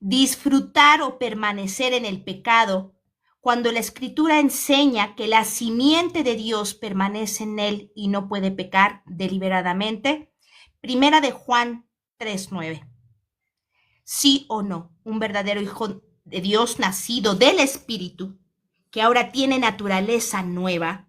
disfrutar o permanecer en el pecado cuando la Escritura enseña que la simiente de Dios permanece en él y no puede pecar deliberadamente? Primera de Juan 3:9. ¿Sí o no? Un verdadero hijo de Dios nacido del Espíritu, que ahora tiene naturaleza nueva,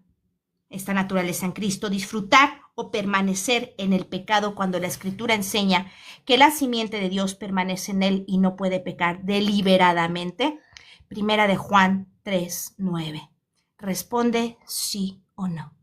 esta naturaleza en Cristo, disfrutar o permanecer en el pecado cuando la Escritura enseña que la simiente de Dios permanece en él y no puede pecar deliberadamente. Primera de Juan 3:9. Responde sí o no.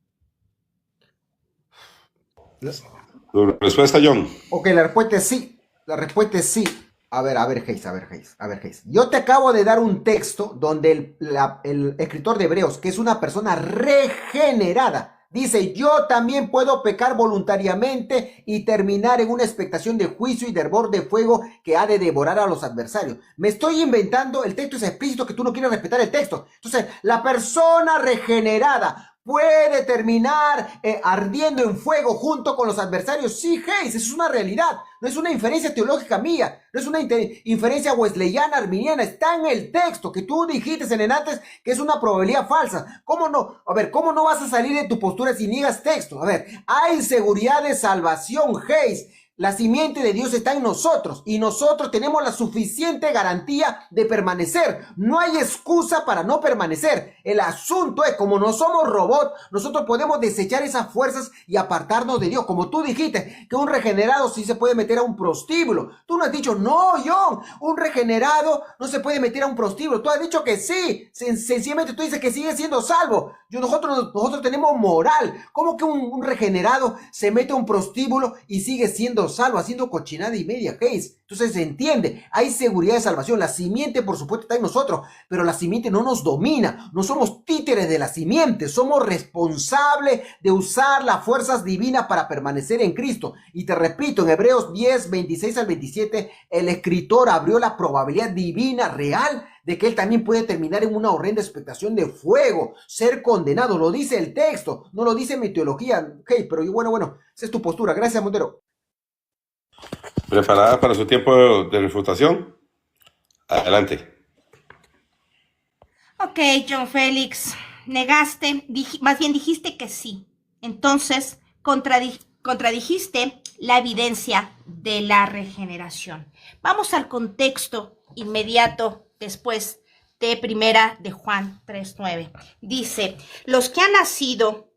¿Tu respuesta, John? Ok, la respuesta es sí. La respuesta es sí. A ver, Hayes. Yo te acabo de dar un texto donde el escritor de Hebreos, que es una persona regenerada, dice: yo también puedo pecar voluntariamente y terminar en una expectación de juicio y de hervor de fuego que ha de devorar a los adversarios. Me estoy inventando, el texto es explícito, que tú no quieres respetar el texto. Entonces, la persona regenerada puede terminar ardiendo en fuego junto con los adversarios. Sí, Hayes, eso es una realidad. No es una inferencia teológica mía, no es una inferencia wesleyana, arminiana. Está en el texto que tú dijiste en antes que es una probabilidad falsa. ¿Cómo no? A ver, ¿cómo no vas a salir de tu postura si niegas texto? A ver, hay seguridad de salvación, Hayes. La simiente de Dios está en nosotros y nosotros tenemos la suficiente garantía de permanecer. No hay excusa para no permanecer. El asunto es, como no somos robots, nosotros podemos desechar esas fuerzas y apartarnos de Dios. Como tú dijiste, que un regenerado sí se puede meter a un prostíbulo. Tú no has dicho, no, John, un regenerado no se puede meter a un prostíbulo. Tú has dicho que sí. Sencillamente tú dices que sigue siendo salvo. Nosotros tenemos moral. ¿Cómo que un regenerado se mete a un prostíbulo y sigue siendo salvo, haciendo cochinada y media, Hayes? Entonces se entiende, hay seguridad de salvación. La simiente, por supuesto, está en nosotros, pero la simiente no nos domina. No somos títeres de la simiente, somos responsables de usar las fuerzas divinas para permanecer en Cristo. Y te repito, en Hebreos 10, 26 al 27, el escritor abrió la probabilidad divina real de que él también puede terminar en una horrenda expectación de fuego, ser condenado. Lo dice el texto, no lo dice mi teología. Hey, pero bueno, esa es tu postura. Gracias, Montero. ¿Preparada para su tiempo de refutación? Adelante. Ok, John Félix, negaste, más bien dijiste que sí. Entonces, contradijiste la evidencia de la regeneración. Vamos al contexto inmediato después de Primera de Juan 3:9. Dice: los que han nacido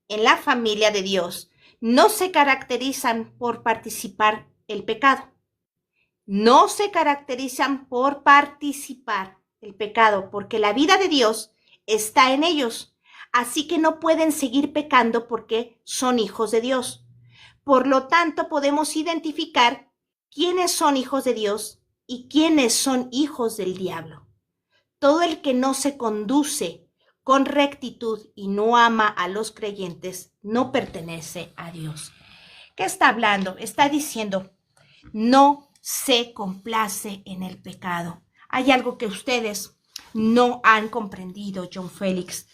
en la familia de Dios no se caracterizan por participar el pecado. No se caracterizan por participar el pecado, porque la vida de Dios está en ellos. Así que no pueden seguir pecando porque son hijos de Dios. Por lo tanto, podemos identificar quiénes son hijos de Dios y quiénes son hijos del diablo. Todo el que no se conduce con rectitud y no ama a los creyentes no pertenece a Dios. ¿Qué está hablando? Está diciendo: no se complace en el pecado. Hay algo que ustedes no han comprendido, John Félix,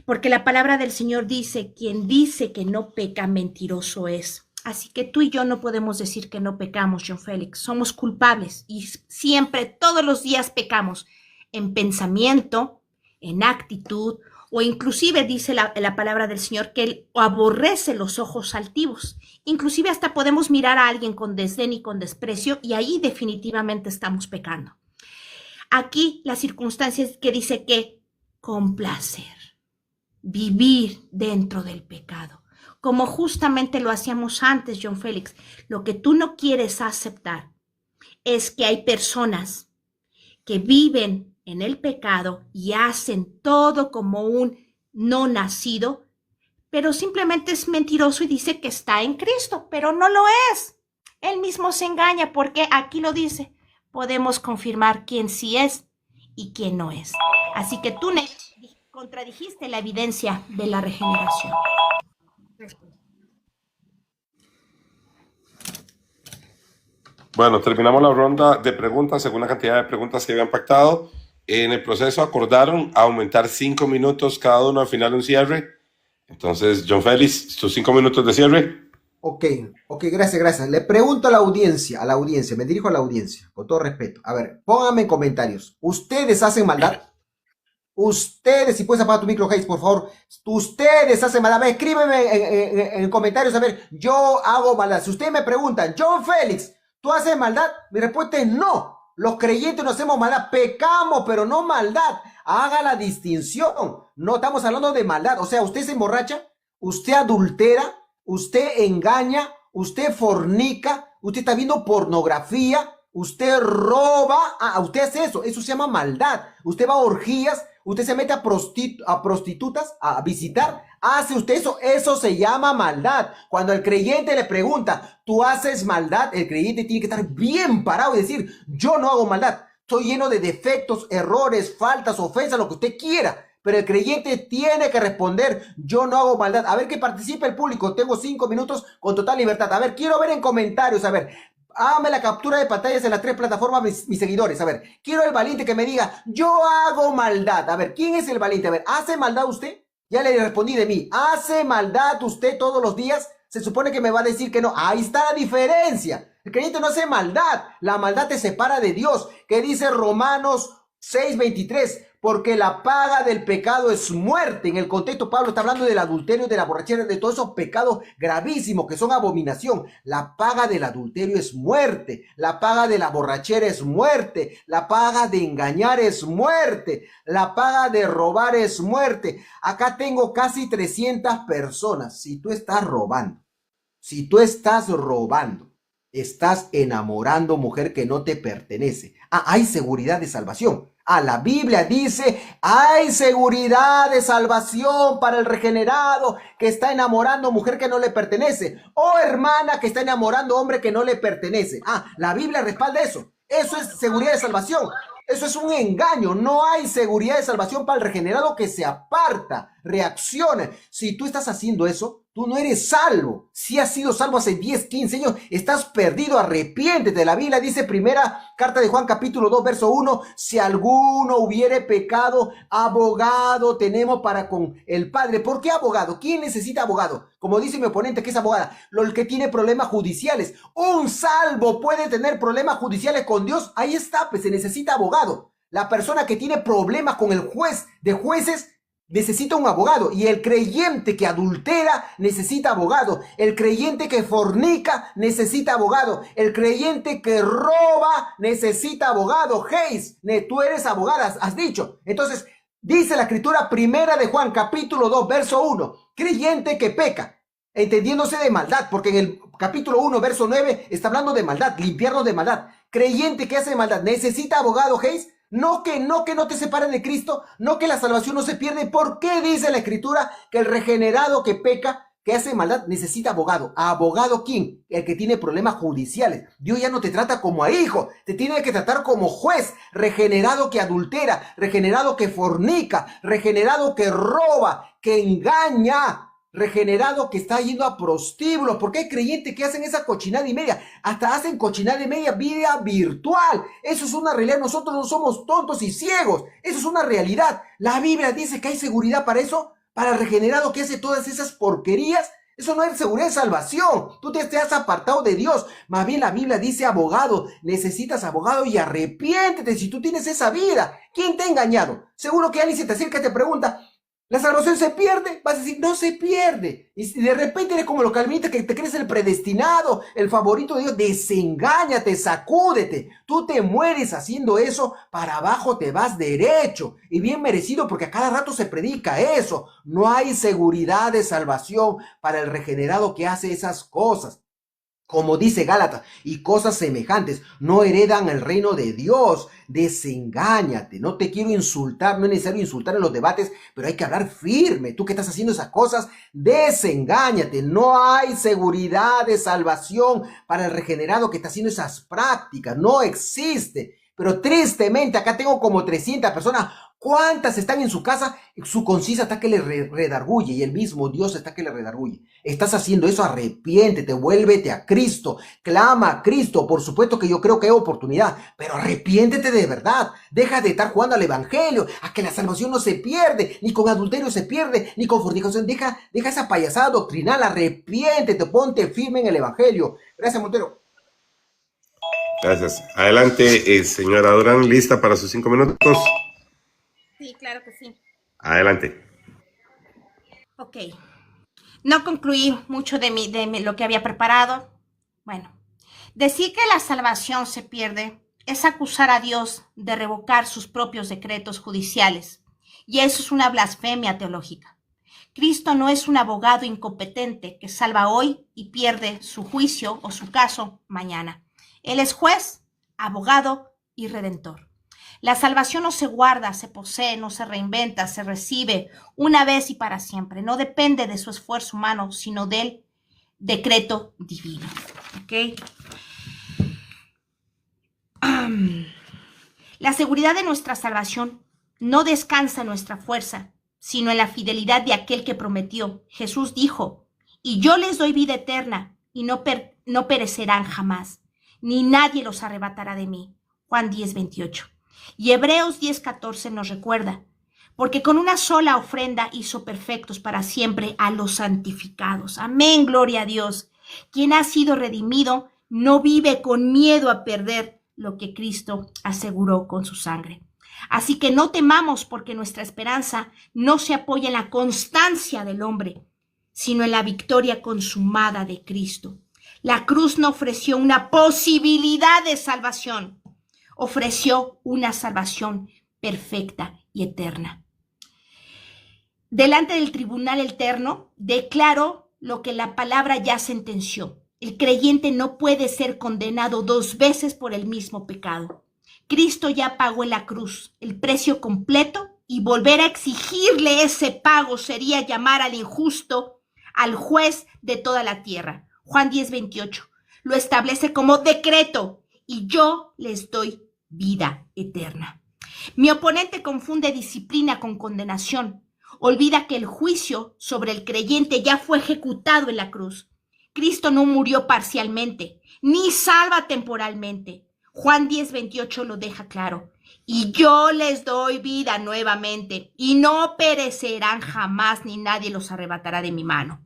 porque la palabra del Señor dice: quien dice que no peca, mentiroso es. Así que tú y yo no podemos decir que no pecamos, John Félix. Somos culpables y siempre, todos los días pecamos, en pensamiento, en actitud, o inclusive dice la palabra del Señor que Él aborrece los ojos altivos. Inclusive hasta podemos mirar a alguien con desdén y con desprecio, y ahí definitivamente estamos pecando. Aquí la circunstancia es que dice que complacer, vivir dentro del pecado, como justamente lo hacíamos antes, John Félix. Lo que tú no quieres aceptar es que hay personas que viven en el pecado y hacen todo como un no nacido, pero simplemente es mentiroso y dice que está en Cristo, pero no lo es. Él mismo se engaña, porque aquí lo dice: podemos confirmar quién sí es y quién no es. Así que tú contradijiste la evidencia de la regeneración. Bueno, terminamos la ronda de preguntas según la cantidad de preguntas que habían pactado. En el proceso acordaron aumentar 5 minutos cada uno al final de un cierre. Entonces, John Félix, tus 5 minutos de cierre. Ok, gracias. Le pregunto a la audiencia, me dirijo a la audiencia, con todo respeto. A ver, pónganme en comentarios. ¿Ustedes hacen maldad? Ustedes, si puedes apagar tu micro, Hayes, por favor. Ustedes hacen maldad. A ver, escríbeme en comentarios, a ver, yo hago maldad. Si ustedes me preguntan, John Félix, ¿tú haces maldad? Mi respuesta es no. Los creyentes no hacemos maldad, pecamos, pero no maldad. Haga la distinción. No estamos hablando de maldad. O sea, usted se emborracha, usted adultera, usted engaña, usted fornica, usted está viendo pornografía, usted roba, usted hace eso se llama maldad. Usted va a orgías, usted se mete a prostitutas a visitar, hace usted eso se llama maldad. Cuando el creyente le pregunta, ¿tú haces maldad? El creyente tiene que estar bien parado y decir, yo no hago maldad, estoy lleno de defectos, errores, faltas, ofensas, lo que usted quiera. Pero el creyente tiene que responder, yo no hago maldad. A ver, que participe el público. Tengo 5 minutos con total libertad. A ver, quiero ver en comentarios. A ver, hágame la captura de pantallas en las 3 plataformas, mis seguidores. A ver, quiero el valiente que me diga, yo hago maldad. A ver, ¿quién es el valiente? A ver, ¿hace maldad usted? Ya le respondí de mí. ¿Hace maldad usted todos los días? Se supone que me va a decir que no. Ahí está la diferencia. El creyente no hace maldad. La maldad te separa de Dios. ¿Qué dice Romanos 6:23? Porque la paga del pecado es muerte. En el contexto, Pablo está hablando del adulterio, de la borrachera, de todos esos pecados gravísimos que son abominación. La paga del adulterio es muerte. La paga de la borrachera es muerte. La paga de engañar es muerte. La paga de robar es muerte. Acá tengo casi 300 personas. Si tú estás robando, estás enamorando mujer que no te pertenece. Hay seguridad de salvación. La Biblia dice, hay seguridad de salvación para el regenerado que está enamorando mujer que no le pertenece, o hermana que está enamorando hombre que no le pertenece. La Biblia respalda eso. Eso es seguridad de salvación. Eso es un engaño. No hay seguridad de salvación para el regenerado que se aparta, reacciona. Si tú estás haciendo eso, tú no eres salvo. Si has sido salvo hace 10, 15 años, estás perdido, arrepiéntete. La Biblia dice, primera carta de Juan, capítulo 2, verso 1, si alguno hubiere pecado, abogado tenemos para con el Padre. ¿Por qué abogado? ¿Quién necesita abogado? Como dice mi oponente, que es abogada, el que tiene problemas judiciales. Un salvo puede tener problemas judiciales con Dios. Ahí está, pues se necesita abogado. La persona que tiene problemas con el juez de jueces necesita un abogado. Y el creyente que adultera necesita abogado. El creyente que fornica necesita abogado. El creyente que roba necesita abogado. Hayes, tú eres abogada, has dicho. Entonces, dice la escritura primera de Juan, capítulo 2, verso 1. Creyente que peca, entendiéndose de maldad, porque en el capítulo 1, verso 9, está hablando de maldad, limpiarnos de maldad. Creyente que hace maldad, necesita abogado, Hayes. No que no te separen de Cristo, no que la salvación no se pierde. ¿Por qué dice la escritura que el regenerado que peca, que hace maldad, necesita abogado? ¿Abogado quién? El que tiene problemas judiciales. Dios ya no te trata como a hijo, te tiene que tratar como juez. Regenerado que adultera, regenerado que fornica, regenerado que roba, que engaña, regenerado que está yendo a prostíbulos. Porque hay creyentes que hacen esa cochinada y media, hasta hacen cochinada y media vida virtual. Eso es una realidad. Nosotros no somos tontos y ciegos, eso es una realidad. La Biblia dice que hay seguridad para eso, para el regenerado que hace todas esas porquerías. Eso no es seguridad de salvación. Tú te has apartado de Dios. Más bien la Biblia dice abogado. Necesitas abogado y arrepiéntete si tú tienes esa vida. ¿Quién te ha engañado? Seguro que alguien se te acerca y te pregunta, ¿la salvación se pierde? Vas a decir, no se pierde. Y si de repente eres como los calvinistas que te crees el predestinado, el favorito de Dios, desengáñate, sacúdete. Tú te mueres haciendo eso, para abajo te vas derecho. Y bien merecido, porque a cada rato se predica eso. No hay seguridad de salvación para el regenerado que hace esas cosas. Como dice Gálatas, y cosas semejantes no heredan el reino de Dios. Desengáñate. No te quiero insultar, no es necesario insultar en los debates, pero hay que hablar firme. Tú que estás haciendo esas cosas, desengáñate. No hay seguridad de salvación para el regenerado que está haciendo esas prácticas. No existe. Pero tristemente acá tengo como 300 personas. ¿Cuántas están en su casa? Su conciencia está que le redarguye y el mismo Dios está que le redarguye. Estás haciendo eso, arrepiéntete, vuélvete a Cristo, clama a Cristo. Por supuesto que yo creo que hay oportunidad, pero arrepiéntete de verdad. Deja de estar jugando al evangelio, a que la salvación no se pierde, ni con adulterio se pierde, ni con fornicación. Deja esa payasada doctrinal, arrepiéntete, ponte firme en el evangelio. Gracias, Montero. Gracias. Adelante, señora Durán, lista para sus 5 minutos. Sí, claro que sí. Adelante. Ok. No concluí mucho de lo que había preparado. Bueno, decir que la salvación se pierde es acusar a Dios de revocar sus propios decretos judiciales. Y eso es una blasfemia teológica. Cristo no es un abogado incompetente que salva hoy y pierde su juicio o su caso mañana. Él es juez, abogado y redentor. La salvación no se guarda, se posee, no se reinventa, se recibe una vez y para siempre. No depende de su esfuerzo humano, sino del decreto divino. ¿Okay? La seguridad de nuestra salvación no descansa en nuestra fuerza, sino en la fidelidad de aquel que prometió. Jesús dijo, y yo les doy vida eterna, y no perecerán jamás, ni nadie los arrebatará de mí. Juan 10:28. Y Hebreos 10:14 nos recuerda, porque con una sola ofrenda hizo perfectos para siempre a los santificados. Amén, gloria a Dios. Quien ha sido redimido no vive con miedo a perder lo que Cristo aseguró con su sangre. Así que no temamos, porque nuestra esperanza no se apoya en la constancia del hombre, sino en la victoria consumada de Cristo. La cruz no ofreció una posibilidad de salvación, ofreció una salvación perfecta y eterna. Delante del tribunal eterno, declaró lo que la palabra ya sentenció. El creyente no puede ser condenado 2 veces por el mismo pecado. Cristo ya pagó en la cruz el precio completo, y volver a exigirle ese pago sería llamar al injusto, al juez de toda la tierra. Juan 10:28 lo establece como decreto, y yo les doy vida eterna. Mi oponente confunde disciplina con condenación. Olvida que el juicio sobre el creyente ya fue ejecutado en la cruz. Cristo no murió parcialmente, ni salva temporalmente. Juan 10:28 lo deja claro. Y yo les doy vida nuevamente, y no perecerán jamás, ni nadie los arrebatará de mi mano.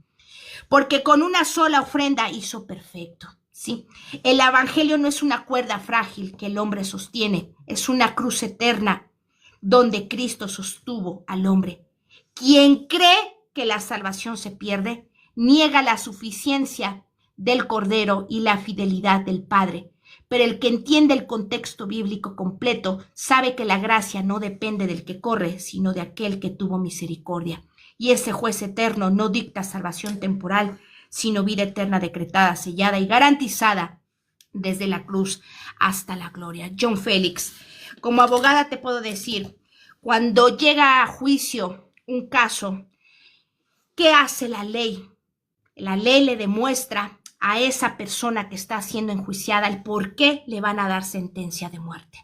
Porque con una sola ofrenda hizo perfecto. ¿Sí? El evangelio no es una cuerda frágil que el hombre sostiene, es una cruz eterna donde Cristo sostuvo al hombre. Quien cree que la salvación se pierde, niega la suficiencia del Cordero y la fidelidad del Padre. Pero el que entiende el contexto bíblico completo sabe que la gracia no depende del que corre, sino de aquel que tuvo misericordia. Y ese juez eterno no dicta salvación temporal, sino vida eterna decretada, sellada y garantizada desde la cruz hasta la gloria. John Félix, como abogada te puedo decir, cuando llega a juicio un caso, ¿qué hace la ley? La ley le demuestra a esa persona que está siendo enjuiciada el por qué le van a dar sentencia de muerte.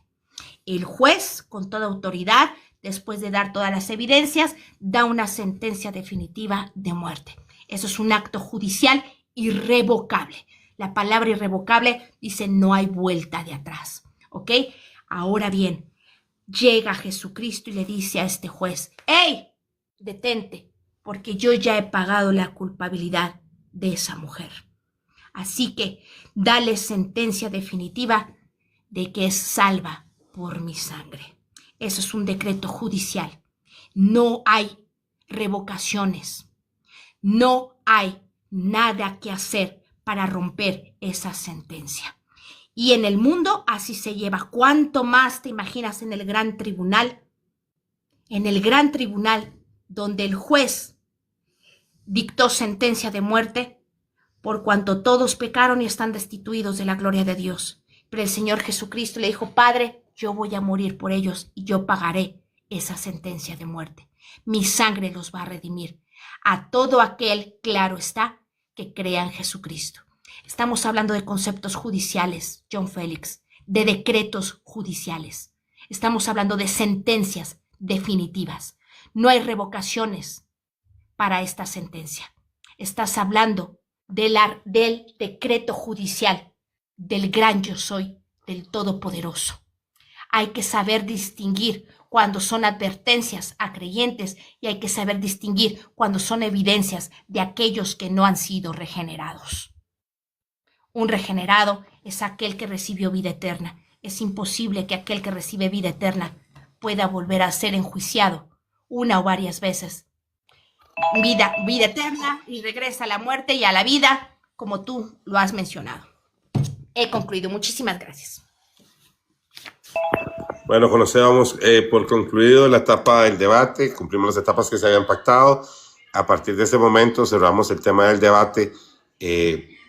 El juez, con toda autoridad, después de dar todas las evidencias, da una sentencia definitiva de muerte. Eso es un acto judicial irrevocable. La palabra irrevocable dice no hay vuelta de atrás. ¿Ok? Ahora bien, llega Jesucristo y le dice a este juez, ¡hey! Detente, porque yo ya he pagado la culpabilidad de esa mujer. Así que dale sentencia definitiva de que es salva por mi sangre. Eso es un decreto judicial. No hay revocaciones. No hay nada que hacer para romper esa sentencia. Y en el mundo así se lleva. ¿Cuánto más te imaginas en el gran tribunal? En el gran tribunal donde el juez dictó sentencia de muerte por cuanto todos pecaron y están destituidos de la gloria de Dios. Pero el Señor Jesucristo le dijo, Padre, yo voy a morir por ellos y yo pagaré esa sentencia de muerte. Mi sangre los va a redimir. A todo aquel, claro está, que crea en Jesucristo. Estamos hablando de conceptos judiciales, John Félix, de decretos judiciales. Estamos hablando de sentencias definitivas. No hay revocaciones para esta sentencia. Estás hablando del decreto judicial, del gran yo soy, del Todopoderoso. Hay que saber distinguir cuando son advertencias a creyentes y hay que saber distinguir cuando son evidencias de aquellos que no han sido regenerados. Un regenerado es aquel que recibió vida eterna. Es imposible que aquel que recibe vida eterna pueda volver a ser enjuiciado una o varias veces. Vida eterna y regresa a la muerte y a la vida, como tú lo has mencionado. He concluido. Muchísimas gracias. Bueno, conocemos por concluido la etapa del debate, cumplimos las etapas que se habían pactado. A partir de ese momento cerramos el tema del debate.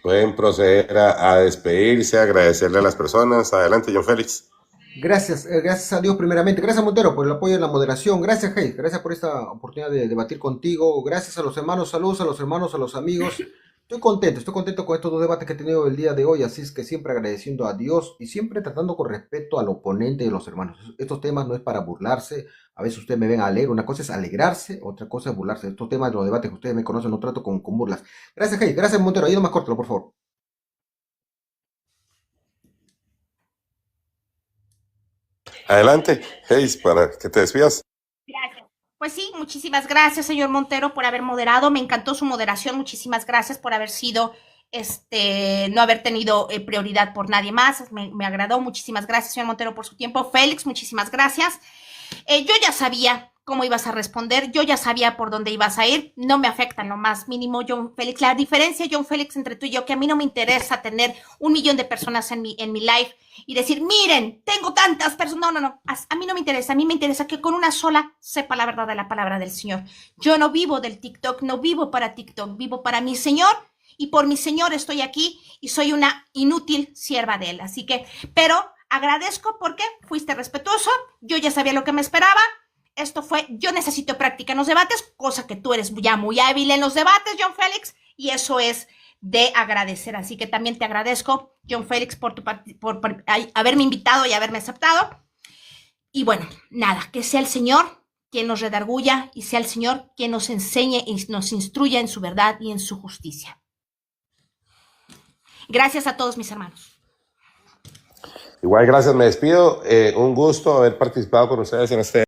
Pueden proceder a despedirse, agradecerle a las personas. Adelante, John Félix. Gracias a Dios primeramente. Gracias, Montero, por el apoyo en la moderación. Gracias, Hayes. Gracias por esta oportunidad de debatir contigo. Gracias a los hermanos. Saludos a los hermanos, a los amigos. Estoy contento con estos dos debates que he tenido el día de hoy, así es que siempre agradeciendo a Dios y siempre tratando con respeto al oponente de los hermanos. Estos temas no es para burlarse, a veces ustedes me ven alegre, una cosa es alegrarse, otra cosa es burlarse. Estos temas de los debates que ustedes me conocen no trato con burlas. Gracias, Hey, gracias, Montero, ahí nomás córtalo, por favor. Adelante, Hayes, para que te despidas. Gracias. Pues sí, muchísimas gracias, señor Montero, por haber moderado. Me encantó su moderación. Muchísimas gracias por haber sido, no haber tenido prioridad por nadie más. Me agradó. Muchísimas gracias, señor Montero, por su tiempo. Félix, muchísimas gracias. Yo ya sabía cómo ibas a responder, yo ya sabía por dónde ibas a ir, no me afecta en lo más mínimo, John Félix. La diferencia, John Félix, entre tú y yo, que a mí no me interesa tener 1 millón de personas en mi live y decir, miren, tengo tantas personas. No, a mí no me interesa, a mí me interesa que con una sola sepa la verdad de la palabra del Señor. Yo no vivo del TikTok, no vivo para TikTok, vivo para mi Señor y por mi Señor estoy aquí y soy una inútil sierva de Él. Así que, pero agradezco porque fuiste respetuoso, yo ya sabía lo que me esperaba. Esto fue, yo necesito práctica en los debates, cosa que tú eres ya muy hábil en los debates, John Félix, y eso es de agradecer. Así que también te agradezco, John Félix, por haberme invitado y haberme aceptado. Y bueno, nada, que sea el Señor quien nos redarguya y sea el Señor quien nos enseñe y nos instruya en su verdad y en su justicia. Gracias a todos mis hermanos. Igual, gracias, me despido. Un gusto haber participado con ustedes en este